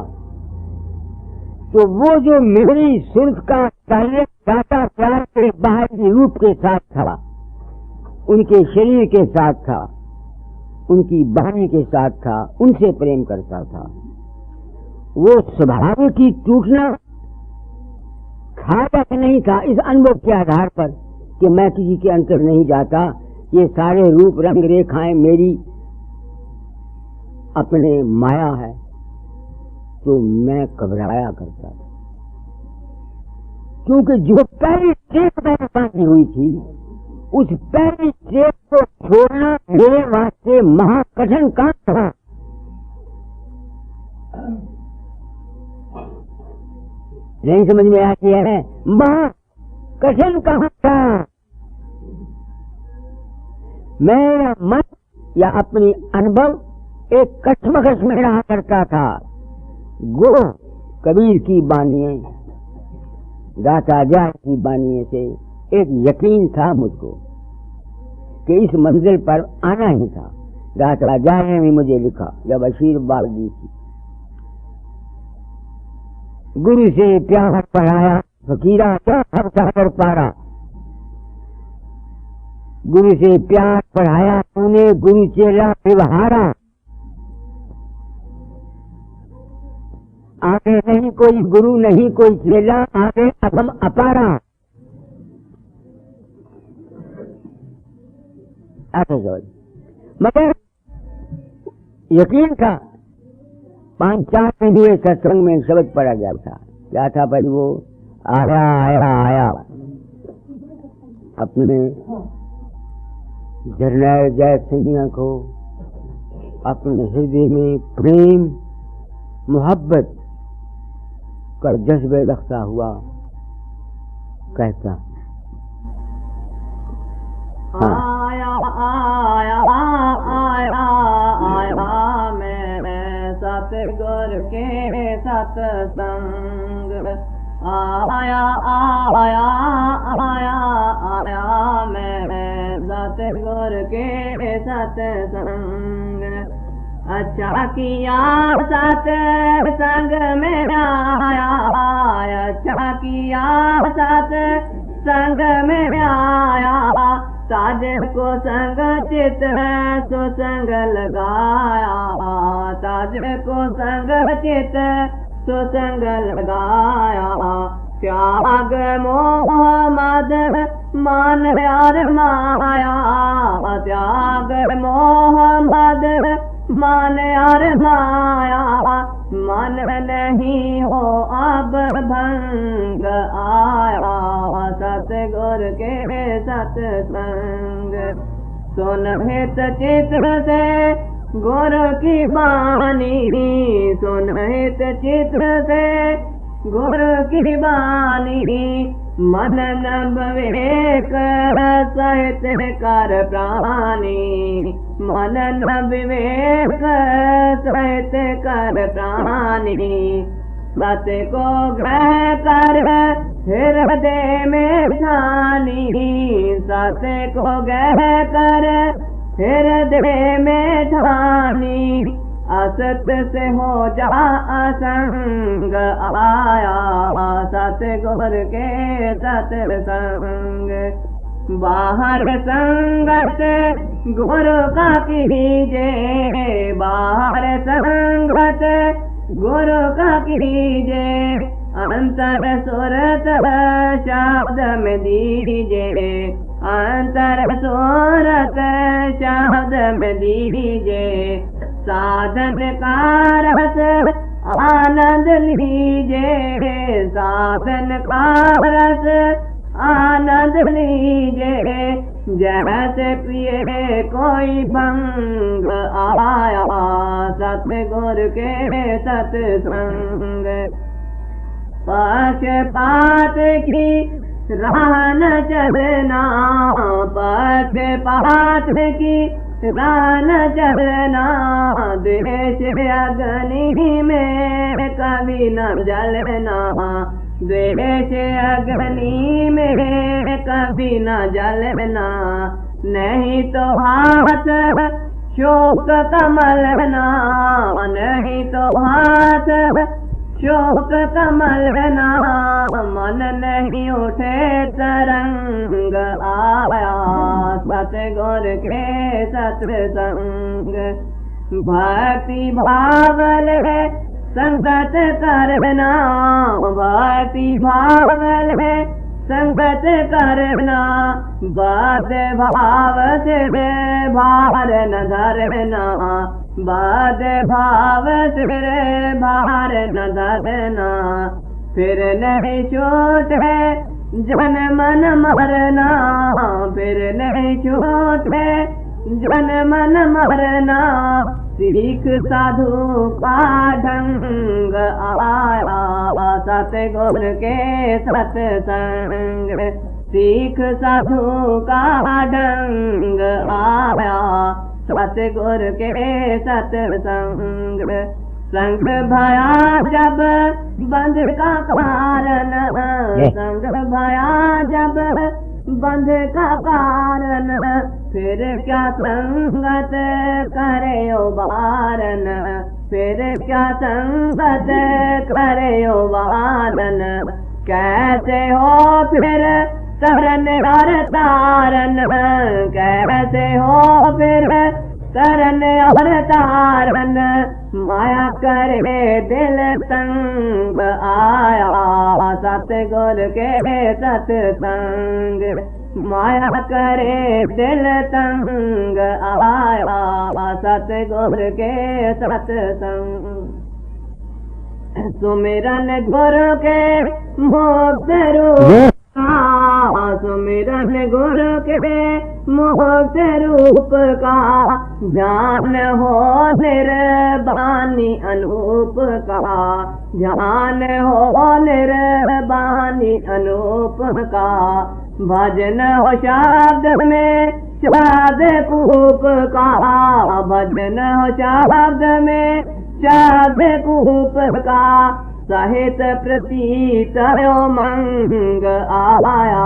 तो वो जो मेरी सुर्ख का ताल्लुक दाता प्यार के बाहरी रूप के साथ था, उनके शरीर के साथ था, उनकी वाणी के साथ था, उनसे प्रेम करता था, वो स्वभाव की टूटना घातक नहीं था। इस अनुभव के आधार पर कि मैं किसी के अंतर नहीं जाता, ये सारे रूप रंग रेखाएं मेरी अपने माया है, तो मैं घबराया करता था। क्योंकि जो पहली टेप मैंने बांधी हुई थी, उस पहली टेप को छोड़ना मेरे वास्ते महाकठिन काम था। नहीं समझ में आती है? महाकठिन काम था। मेरा मन या अपनी अनुभव एक कश्मकश में रहा करता था। गो कबीर की बानियों, दाता जाय की बानियों से एक यकीन था मुझको कि इस मंजिल पर आना ही था। दाता जाय ने भी मुझे लिखा जब आशीर्वाद दी थी। गुरु से प्यार पढ़ाया फकीरा क्या सब कर पारा। गुरु से प्यार पढ़ाया तूने, गुरु चेला व्यवहारा। आगे नहीं कोई गुरु, नहीं कोई चेला, आगे अधम अपारा। मगर यकीन था। 5-4 दिन हुए सत्संग में शब्द पड़ा गया था। क्या था भाई? वो आया आया आया अपने जरनैल जय सिंह को अपने हृदय में प्रेम मोहब्बत का जज्बे रखता हुआ कहता, आया आया आया आया मेरे सतगुर के सत्संग। आया आया आया आया मेरे सतगुर के सत्संग। अच्छा किया सत्संग में आया, अच्छा किया सत्संग में आया। साज को संग चित सुसंग लगाया, साज को संग चित सुसंग लगाया। त्याग मोह मद मान प्यार माया, त्याग मोह मद मान यार माया। मन नहीं हो अब भंग आया, सतगुर के सत्संग। सुन हित चित्र से गुरु की बानी सुनहित चित्र से, गुरु की बानी मनन विवेक सहित कर प्राणी, मनन विवेक सहित कर प्राणी। सत को ग्रह कर हृदय में ठानी, सत को ग्रह कर हृदय में ठानी। असत से हो जा असंग आया, सतगुर के सत्संग। बाहर संगत गुरु का कीजे, बाहर संगत गुरु का कीजे। अंतर सुरत शब्द में दीजिए, अंतर सुरत शब्द में दीजिए। साधन का रस आनंद लीजिए, साधन का रस आनंद लीजिए। जैसे पिए कोई भंग आया, सतगुर के सत्संग। पक्षपात की राह न चलना, पक्षपात की राह न चलना। द्वेष अग्नि में कभी न जलना, द्वेष अग्नि में कभी न जलना। नहीं तो हाथ शोक कमलना, नहीं तो हाथ शोक कमलना। मन नहीं उठे तरंग आया, सतगुर के सत्संग। भक्ति भावल है संगत करना, भक्ति भावल है संगत करना। बात भाव से भार न धरना, बात भाव से भार न धरना। फिर नहीं छूट है जन मन मरना, फिर नहीं छूट है जन मन मरना। सीख साधु का ढंग आया, सतगुर के सत्संग। सीख साधु का ढंग आया, सतगुर के सत्संग। संग भया जब बंध का कारण, संग भया जब बंध का कारण। फिर क्या संगत करे वारन, फिर क्या संगत करे वारन। कैसे हो फिर तरन और तारन, कैसे हो फिर तरन और तारन। माया करे दिल संग आया, सतगुर के सत्संग। माया करे दिल संग आया, सतगुर के सत्संग। सुमिरन गुरु के मुक्त रूप, सुमिरन गुरु के मुक्त रूप का। ध्यान हो निर्वाणी अनूप का, ध्यान हो निर्वाणी अनूप का। भजन हो शब्द में शब्द कूप का, भजन हो शब्द में शब्द कूप का। सहित प्रतीत मंग आया,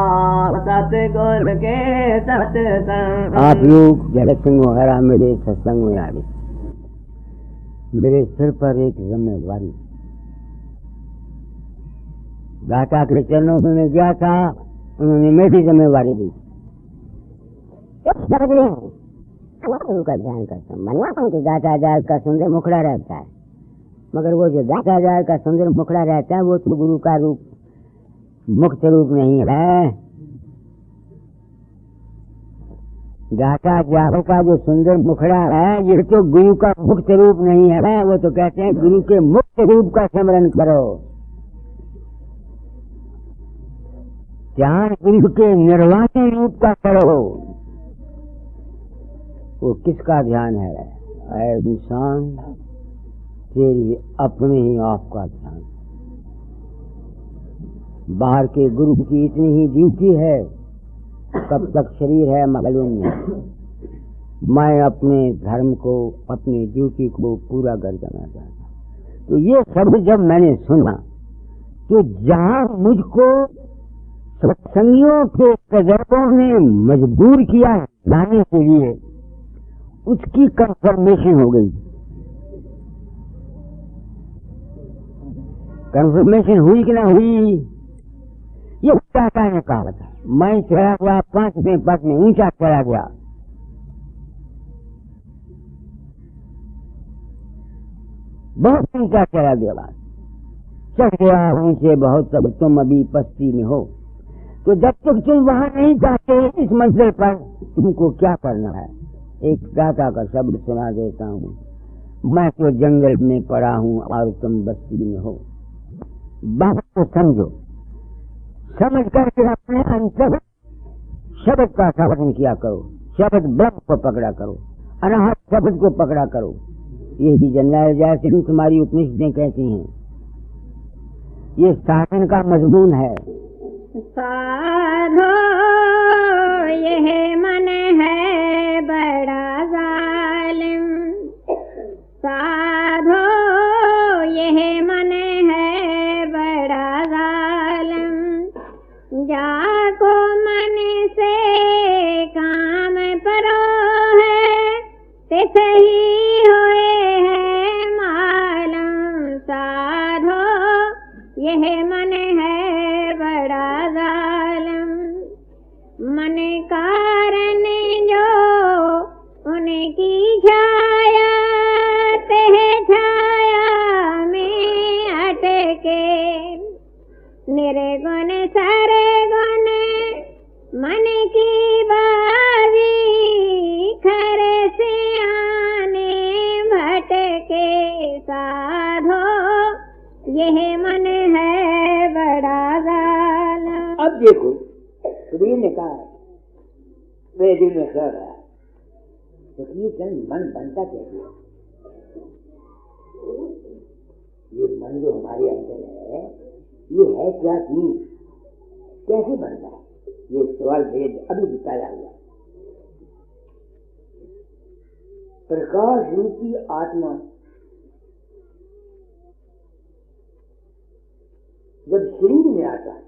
सतगुर के सत्संग। आप लोग जलसंग वगैरह मेरे सत्संग में आ गए। मेरे सिर पर एक जिम्मेवारी, दाता के चरणों में मैं गया था, उन्होंने मेरी जिम्मेवारी दी। गुरु का ध्यान करता हूँ, मनवा हूँ कि दाता जात का सुंदर मुखड़ा रहता है, मगर वो जो दाता जात का सुंदर मुखड़ा रहता है वो तो गुरु का रूप मुक्त रूप नहीं है। दाता जात का जो सुंदर मुखड़ा है ये तो गुरु का मुक्त रूप नहीं है। वो तो कहते हैं गुरु के मुक्त रूप का स्मरण करो। ध्यान गुरु के निर्वाणी रूप का करो। वो किसका ध्यान है? ऐ इंसान, तेरी अपने ही आप का ध्यान। बाहर के गुरु की इतनी ही ड्यूटी है, कब तक शरीर है मालूम नहीं। मैं अपने धर्म को, अपनी ड्यूटी को पूरा कर जाना चाहता। तो ये शब्द जब मैंने सुना तो जहां मुझको सत्संगियों के तजर्बों ने मजबूर किया लाने के लिए, उसकी कंफर्मेशन हो गई। कंफर्मेशन हुई कि ना हुई, ये चाचा ने कहा था। मैं चढ़ा गया 5वें पद में, ऊंचा चढ़ा गया। बहुत ऊंचा चढ़ा गया, बात चढ़ गया ऊंचे बहुत, तब तुम अभी पस्ती में हो। तो जब तक तुम वहां नहीं जाते इस मंजिल पर, तुमको क्या करना है? एक दाता का शब्द सुना देता हूँ। मैं तो जंगल में पड़ा हूँ और तुम बस्ती में हो। बात को समझो, समझ करके अपने अंतर शब्द का साधन किया करो। शब्द ब्रह्म को पकड़ा करो, अनाहत शब्द को पकड़ा करो। ये भी जनरल जैसे तुम्हारी उपनिषदें कहती हैं। ये साधन का मजमून है। साधो यह मन है बड़ा जालिम, साधो यह मन है बड़ा जालिम, जाको मन से काम परो है, ते सही होए है मालूम। साधो यह मन है बड़ा जालिम, मन कारण जो उनकी छाया, तह छाया में अटके, निर्गुण सरगुण मन की बाजी, खरे से आने भटके। साधो यह मन है बड़ा जालिम। अब देखो, कबीर ने कहा मेरे दिल में खड़ा है, तो ये मन बनता कैसे है? ये मन जो हमारे अंदर है, ये है क्या चीज, कैसे बनता है? ये सवाल भेद अभी भी पैदा हुआ। प्रकाश रूपी आत्मा जब शरीर में आता है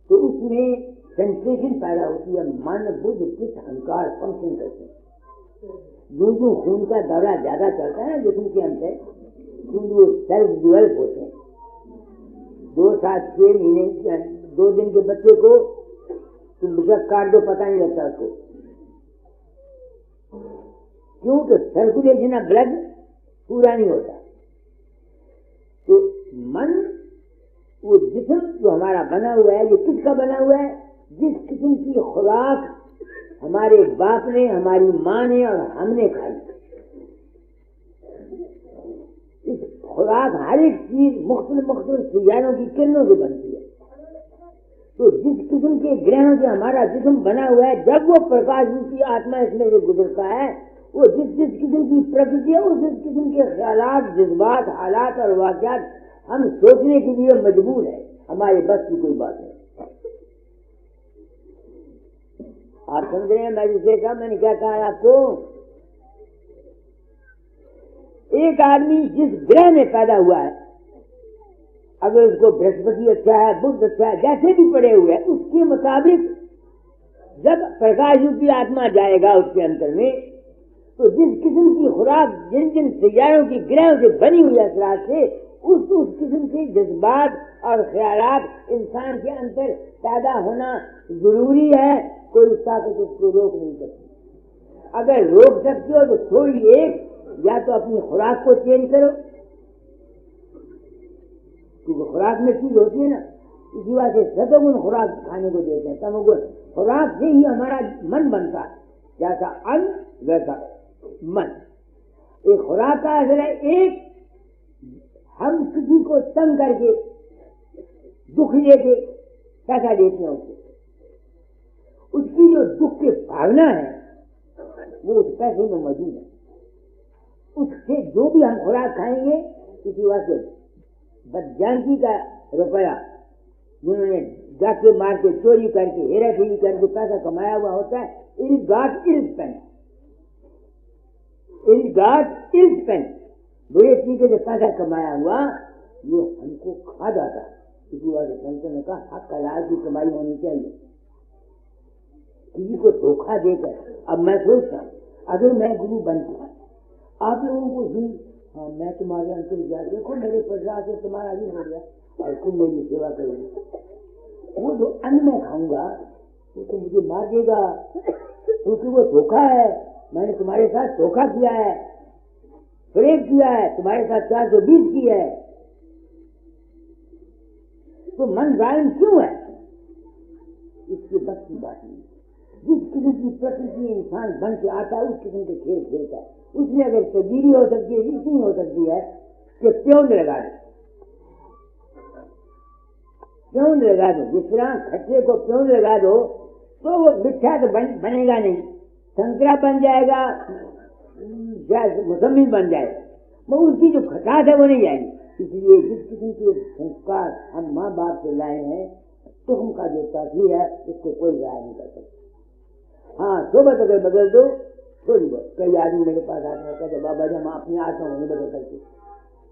तो उसमें सेंसेशन पैदा होती है। मन, बुद्ध, चित्त, अहंकार फंक्शन करते हैं। जो जो खून का दौरा ज्यादा चलता है ना जिसम के अंदर, वो सेल्फ डेवलप होते हैं। 2 7 6 महीने 2 दिन के बच्चे को तुम बुशक काट दो, पता नहीं लगता उसको, क्योंकि सर्कुलेशन ऑफ ब्लड पूरा नहीं होता। तो मन, वो जिस्म जो हमारा बना हुआ है, ये किसका बना हुआ है? जिस किस्म की खुराक हमारे बाप ने, हमारी माँ ने और हमने खाई, इस खुराक हर एक चीज मुख्तलिफ सियारों की किरणों से बनती है। तो जिस किस्म के ग्रहों से हमारा जिस्म बना हुआ है, जब वो प्रकाश रूपी आत्मा इसमें से गुजरता है, वो जिस किस्म की प्रकृति है, उस किस्म के ख्यालात, जज्बात, हालात और वाक़यात हम सोचने के लिए मजबूर है। हमारे बस की कोई बात नहीं। आप समझ रहे हैं मैं जिसे कहा, मैंने क्या कहा आपको? एक आदमी जिस ग्रह में पैदा हुआ है, अगर उसको बृहस्पति अच्छा है, बुध अच्छा है, जैसे भी पड़े हुए हैं, उसके मुताबिक जब प्रकाश रूपी आत्मा जाएगा उसके अंदर में, तो जिस किस्म की खुराक जिन जिन सियारों की ग्रहों से बनी हुई असरात से उस किस्म के जज्बात और ख्यालात इंसान के अंदर पैदा होना जरूरी है। कोई ताकत उसको रोक नहीं सकती। अगर रोक सकती हो तो थोड़ी एक, या तो अपनी खुराक को चेंज करो, क्योंकि खुराक में चीज होती है ना, इसी वजह से सतोगुण खुराक खाने को देते हैं, तमोगुण खुराक से ही हमारा मन बनता है। जैसा अन्न वैसा मन। एक खुराक का असर है। एक, हम किसी को तंग करके दुख लेके पैसा देते हैं उसको, उसकी जो दुख की भावना है वो उस पैसे में मौजूद है। उससे जो भी हम खुराक खाएंगे इसी वास्ते बदजानकी का रुपया जिन्होंने जाके मार के चोरी करके हेरा फेरी करके पैसा कमाया हुआ होता है, इल गॉट इल स्पेंट, इल गॉट इल स्पेंट, बुरे तरीके से पैसा कमाया हुआ ये हमको खा जाता है। इसी वजह से संतों ने कहा हक हलाल की कमाई होनी चाहिए। किसी को धोखा देकर अब मैं सोचता हूँ अगर मैं गुरु बनता आप लोगों को भी हाँ मैं तुम्हारे अंतर जा देखो मेरे प्रसाद से तुम्हारा भी हो गया और तुम मेरी सेवा करोगे, वो जो अन्न मैं खाऊंगा वो तो मुझे मार देगा क्योंकि वो धोखा है। मैंने तुम्हारे साथ धोखा किया है, प्रेम किया है, तुम्हारे साथ 420 की है, तो मन गायन क्यों है? इसकी बस की बात नहीं। जिस किस्म की प्रकृति इंसान बन के आता है उस किस्म के खेल खेलता है। उसमें अगर तब्दीली हो सकती है इतनी हो सकती है कि प्योंद लगा दो, प्योंद लगा दो। जिस तरह खट्टे को प्योंद लगा दो तो वो मिठा तो बनेगा नहीं, संतरा बन जाएगा, मौसमी बन जाएगा, वो उसकी जो खटास है वो नहीं जाएगी। इसलिए जिस किस्म के संस्कार हम माँ बाप से लाए हैं तुम का जो ताकि है उसको कोई राय नहीं कर सकता। हाँ सोबत अगर बदल दो थोड़ी बहुत, कई आदमी मेरे पास आते हैं कहते बाबा जी हम अपनी आत्मा नहीं बदल सकते,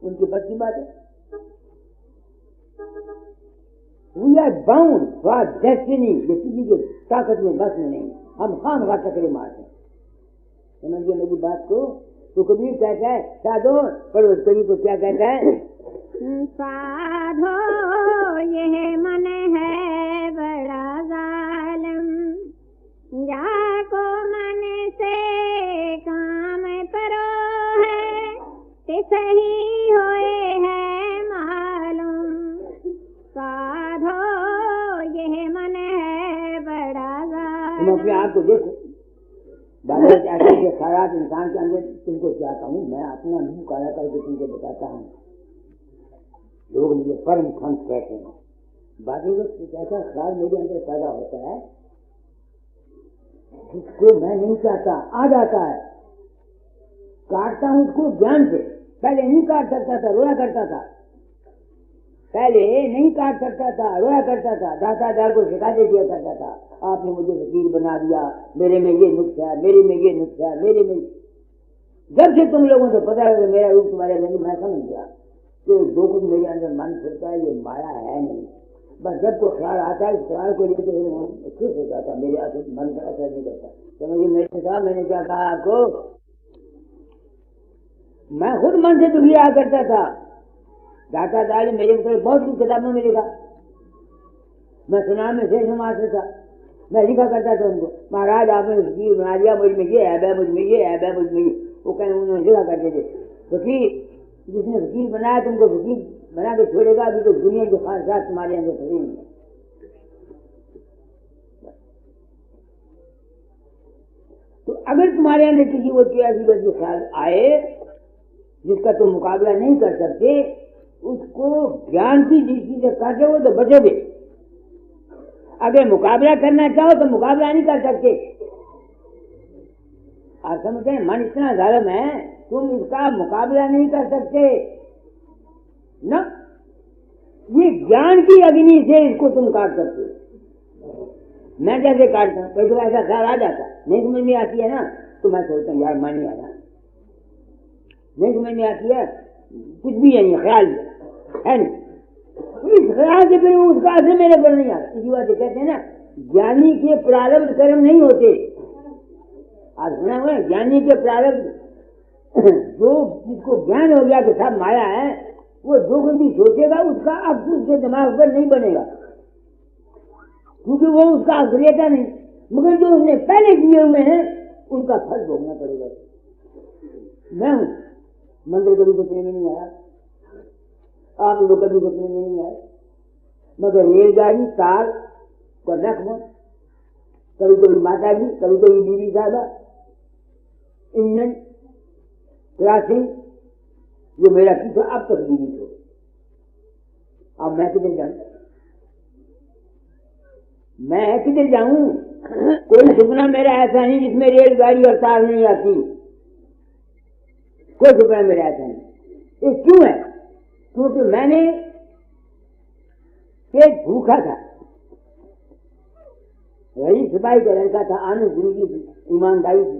उनकी बच्ची बात है। We are bound for destiny, ये किसी की ताकत में बस में नहीं, हम खाम खा टकरे मारते हैं। समझिए मेरी बात को। तो कबीर कहता है साधो पड़ोस करी तो क्या कहता है? साधो यह मन है बड़ा जालिम, जाको मन से काम परो है ते सही होए है मालूम। साधो यह मन है बड़ा जालिम। तुम अपने आप को देखो, बाबा ऐसे सारा इंसान के अंदर तुमको क्या कहूँ, मैं अपना मुंह काला करके तुमको बताता हूँ। लोग मुझे परम खंत कहते हैं, बाकी लोग कैसा ख्याल मेरे अंदर पैदा होता है जिसको मैं नहीं चाहता आ जाता है, काटता हूँ उसको ज्ञान से। पहले नहीं काट सकता था, रोया करता था, पहले नहीं काट सकता था, रोया करता था, दाता दार को शिकायत दिया करता था, आपने मुझे वकील बना दिया, मेरे में ये नुक्स है, मेरे में ये नुक्स है, मेरे में। जब से तुम लोगों को पता है मेरा रूप तुम्हारे नहीं, मैं समझ गया कि जो कुछ मेरे अंदर मन फिरता है ये माया है नहीं। बस जब को ख्याल आता है इस ख्याल को लेकर खुश हो जाता, मेरे मन का असर नहीं करता। समझिए मेरे साथ मैंने क्या कहा आपको, मैं खुद मन से दुखी आया करता था। दाता दाल मेरे ऊपर बहुत कुछ किताबों में लिखा, मैं सुना में शेष मास्टर था, मैं लिखा करता था उनको, महाराज आपने वकील बना दिया, मुझ में ये ऐब है, मुझ में ये ऐब है, मुझ में ये। वो कहने उन्होंने लिखा करते थे वकील जिसने वकील बनाया तुमको वकील बना के छोड़ेगा, अभी तो दुनिया के ख्वाहिशात तुम्हारे अंदर खड़ी नहीं। तो अगर तुम्हारे अंदर किसी को ऐसी वजह ख्याल आए जिसका तुम मुकाबला नहीं कर सकते, उसको ज्ञान की दृष्टि से काटे हो तो बचोगे। अगर मुकाबला करना चाहो तो मुकाबला नहीं कर सकते। आप समझते हैं मन इतना जालिम है तुम इसका मुकाबला नहीं कर सकते न। ये ज्ञान की अग्नि से इसको तुम काट सकते हो। मैं जैसे काटता हूँ कोई तो ऐसा ख्याल आ जाता, नहीं समझ में आती है ना, तो मैं सोचता हूँ यार मैं नहीं आया, नहीं समझ में आती है, कुछ भी नहीं है, ख्याल है नहीं, इस ख्याल से फिर उसका असर मेरे पर नहीं आता। इसी बात कहते हैं ना ज्ञानी के प्रारब्ध कर्म नहीं होते। आज सुना हुआ है ज्ञानी के प्रारब्ध, जो जिसको ज्ञान हो गया कि सब माया है, वो जो कुछ भी सोचेगा उसका अब उसके दिमाग पर नहीं बनेगा, क्योंकि वो उसका अग्रेता नहीं। मगर जो उसने पहले किए हुए हैं उनका फल भोगना पड़ेगा। मैं हूं मंदिर कभी देखने में नहीं आया, आप लोग कभी देखने में नहीं आए, मगर रेलगाड़ी कार का नखम, कभी कभी माता जी, कभी कभी बीवी साहबा, इंजन क्रॉसिंग, ये मेरा पीछा अब तक बीवी हो। अब मैं किधर जाऊं? मैं किधर जाऊं? कोई सपना मेरा ऐसा नहीं जिसमें रेलगाड़ी और तार नहीं आती। कोई सपना मेरा ऐसा नहीं। ये क्यों है? क्योंकि मैंने पेट भूखा था, वही सिपाही का लड़का था, आनंद जिंदगी थी, ईमानदारी थी।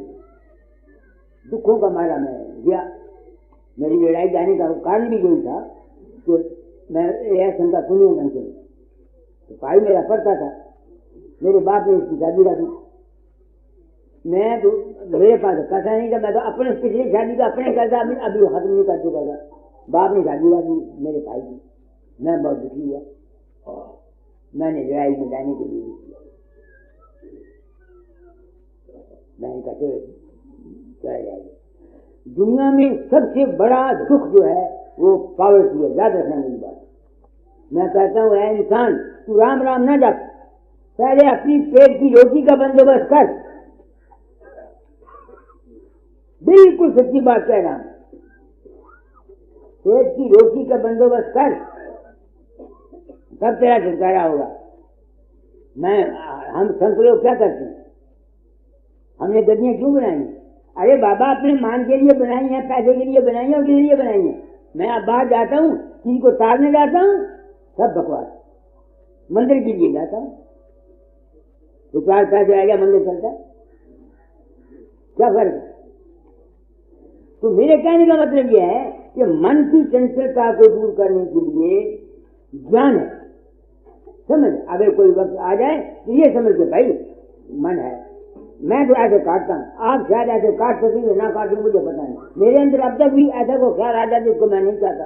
दुखों का मारा मैं गया। मेरी लड़ाई जाने का कारण भी यही था कि मैं रिएक्शन का सुनिए ढंग से। सिपाही मेरा पढ़ता था, मेरे बाप ने उसकी शादी रखी। मैं तो मेरे पास पैसा नहीं था, मैं तो अपने पिछली शादी का अपने करता, अभी खत्म नहीं कर चुका था। बाप ने शादी रखी मेरे भाई की। मैं बहुत दुखी हुआ और मैंने लड़ाई में जाने के लिए किया। मैंने कहा चले जाएगी। दुनिया में सबसे बड़ा दुख जो है वो पॉवर्टी है। याद रखना मेरी बात। मैं कहता हूँ ऐ इंसान, तू राम राम ना जप, पहले अपनी पेट की रोटी का बंदोबस्त कर। बिल्कुल सच्ची बात कह रहा हूं। पेट की रोटी का बंदोबस्त कर, तब तेरा छुटकारा होगा। हम संत लोग क्या करते हैं? हमने गड्डियां क्यों बनाई? अरे बाबा, अपने मान के लिए बनाई है, पैसे के लिए बनाई है और किस लिए बनाई है? मैं अब बाहर जाता हूँ, किसी को तारने जाता हूँ, सब बकवास। मंदिर के लिए जाता हूँ, तो 4 पैसे आ गया, मंदिर चलता, क्या फर्क है? तो मेरे कहने का मतलब यह है कि मन की चंचलता को दूर करने के लिए ज्ञान है। समझ, अगर कोई वक्त आ जाए तो ये समझ के भाई मन है, मैं तो ऐसे काटता हूँ, आप शायद ऐसे काट सकेंगे ना काट सकेंगे मुझे पता नहीं। मेरे अंदर अब तक भी ऐसा को ख्याल आ जाता जिसको मैं नहीं चाहता।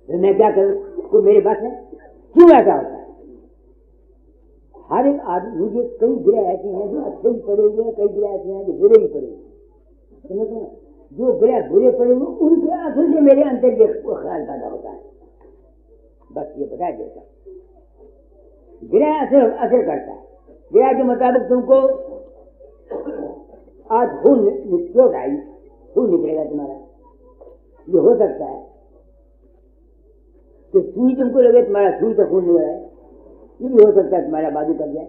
तो मैं क्या करूँ? तो मेरे पास है, क्यों ऐसा होता है? हर एक आदमी, मुझे कई ग्रह ऐसे हैं जो अच्छे ही पड़े हुए हैं, कई ग्रह ऐसे हैं जो बुरे ही पड़े हुए। समझते हैं? जो ग्रह बुरे पड़े हुए उनके असर से मेरे अंदर ख्याल पैदा होता है। बस ये बता देता, ग्रह असर करता है। ग्रह के मुताबिक तुमको आज खून चोट आई, खून निकलेगा तुम्हारा। ये हो सकता है कि सुई तुमको लगे, तुम्हारा सुई से खून निकल आए। ये भी हो सकता है तुम्हारा बाजू कट जाए।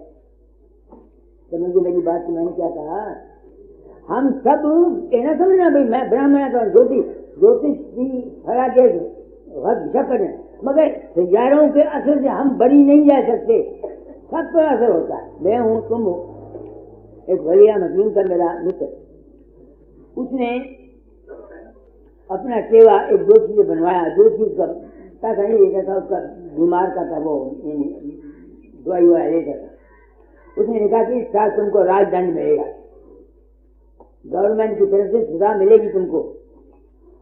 समझिए मेरी बात को। मैंने क्या कहा? हम सब कहना समझना भाई, मैं ब्राह्मण था, ज्योतिष की फला के करें, मगर सियारों के असर से हम बरी नहीं जा सकते। सब पर असर होता है। मैं हूं, तुम हो। एक वलिया मकीन का मेरा मित्र, उसने अपना सेवा एक ज्योतिष से बनवाया। ज्योतिष का पैसा नहीं लेता था, उसका बीमार का था, वो दवाई ववाई लेता था। उसने कहा कि इस साल तुमको राजदंड मिलेगा, गवर्नमेंट की तरफ से सजा मिलेगी तुमको।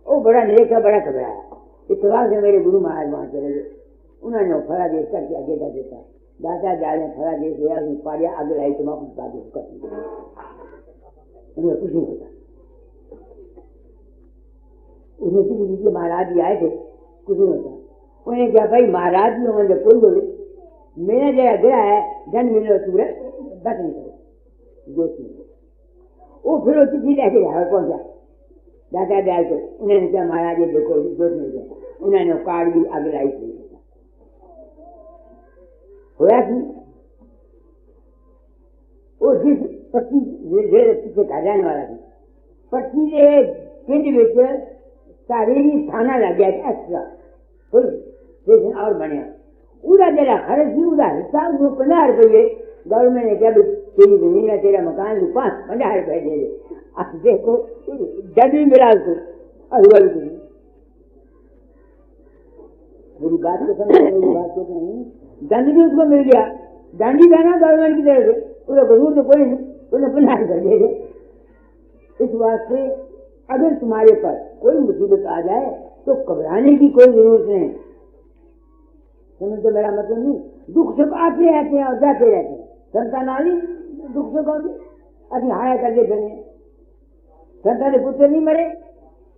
वो बड़ा नेक था, बड़ा घबराया। इतवार से मेरे गुरु महाराज वहां चले गए। उन्होंने वो फला देश करके आगे देता, दादा जाए फला देश लिया, पारिया आगे लाई, तुम कुछ बात कर, उन्हें कुछ नहीं होता। उन्हें किसी महाराज जी आए थे, कुछ नहीं होता। उन्हें क्या भाई, महाराज जी होंगे कोई बोले, मेरा जगह गया है, दंड मिले सूर्य बस नहीं करो दोस्त नहीं। वो फिर वो चिट्ठी लेके पहुंचा दादा दयाल को। उन्होंने क्या, महाराज ये देखो दोस्त नहीं गया। उन्होंने कार्ड भी आगे लाई थी। होया कि वो जिस पट्टी पीछे खा जाने वाला थी, पट्टी के पिंड में सारेरी थाना लग गया एक्स्ट्रा पुलिस स्टेशन और बने। उदा जरा खर्च भी उदा हिसाब 50 रुपये गवर्नमेंट ने क्या, तेरी जमीन है, तेरा मकान, 50 रुपये दे दे। अब देखो जज भी मिला उसको, अरवल को। मेरी बात को समझ, मेरी बात को नहीं, दंड भी उसको मिल गया। दंड ही देना गवर्नमेंट की तरफ से, उसका कसूर तो कोई नहीं, उन्हें 50 रुपये दे दे। इस वास्ते अगर तुम्हारे पास कोई मुसीबत आ जाए तो घबराने की कोई जरूरत नहीं। समझ तो मेरा मतलब नहीं। दुख सुख आते रहते हैं और जाते रहते हैं। संतानाली दुख सुख होते, अभी हाया करके फिर संतान पुत्र नहीं मरे,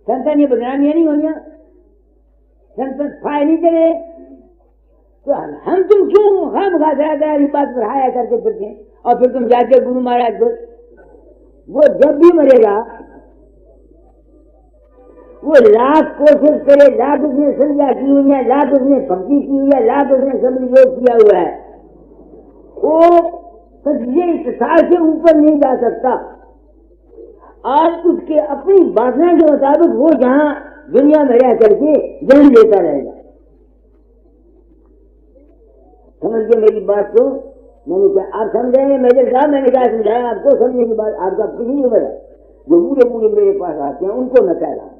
संतान बदनामियां नहीं हुई, संतान फाय नहीं चले, तो हम तुम क्यों हम खास बात पर हाया करके फिरते हैं? और फिर तुम जाके गुरु महाराज को, वो जब भी मरेगा वो लाख कोशिश करे, लाख उसने संध्या की हुई है, लाख उसने भक्ति की हुई है, लाख उसने समझ योग किया हुआ है, वो ये इत्साह से ऊपर नहीं जा सकता। आज उसके अपनी वासना के मुताबिक वो जहां दुनिया में रह करके जन्म लेता रहेगा। समझ गए मेरी बात को? मैंने क्या आप समझे मेजर साहब? मैंने क्या समझाया आपको? समझने की बात आपका कुछ नहीं बता। जो बूढ़े बूढ़े मेरे पास आते हैं उनको मैं कह रहा हूं,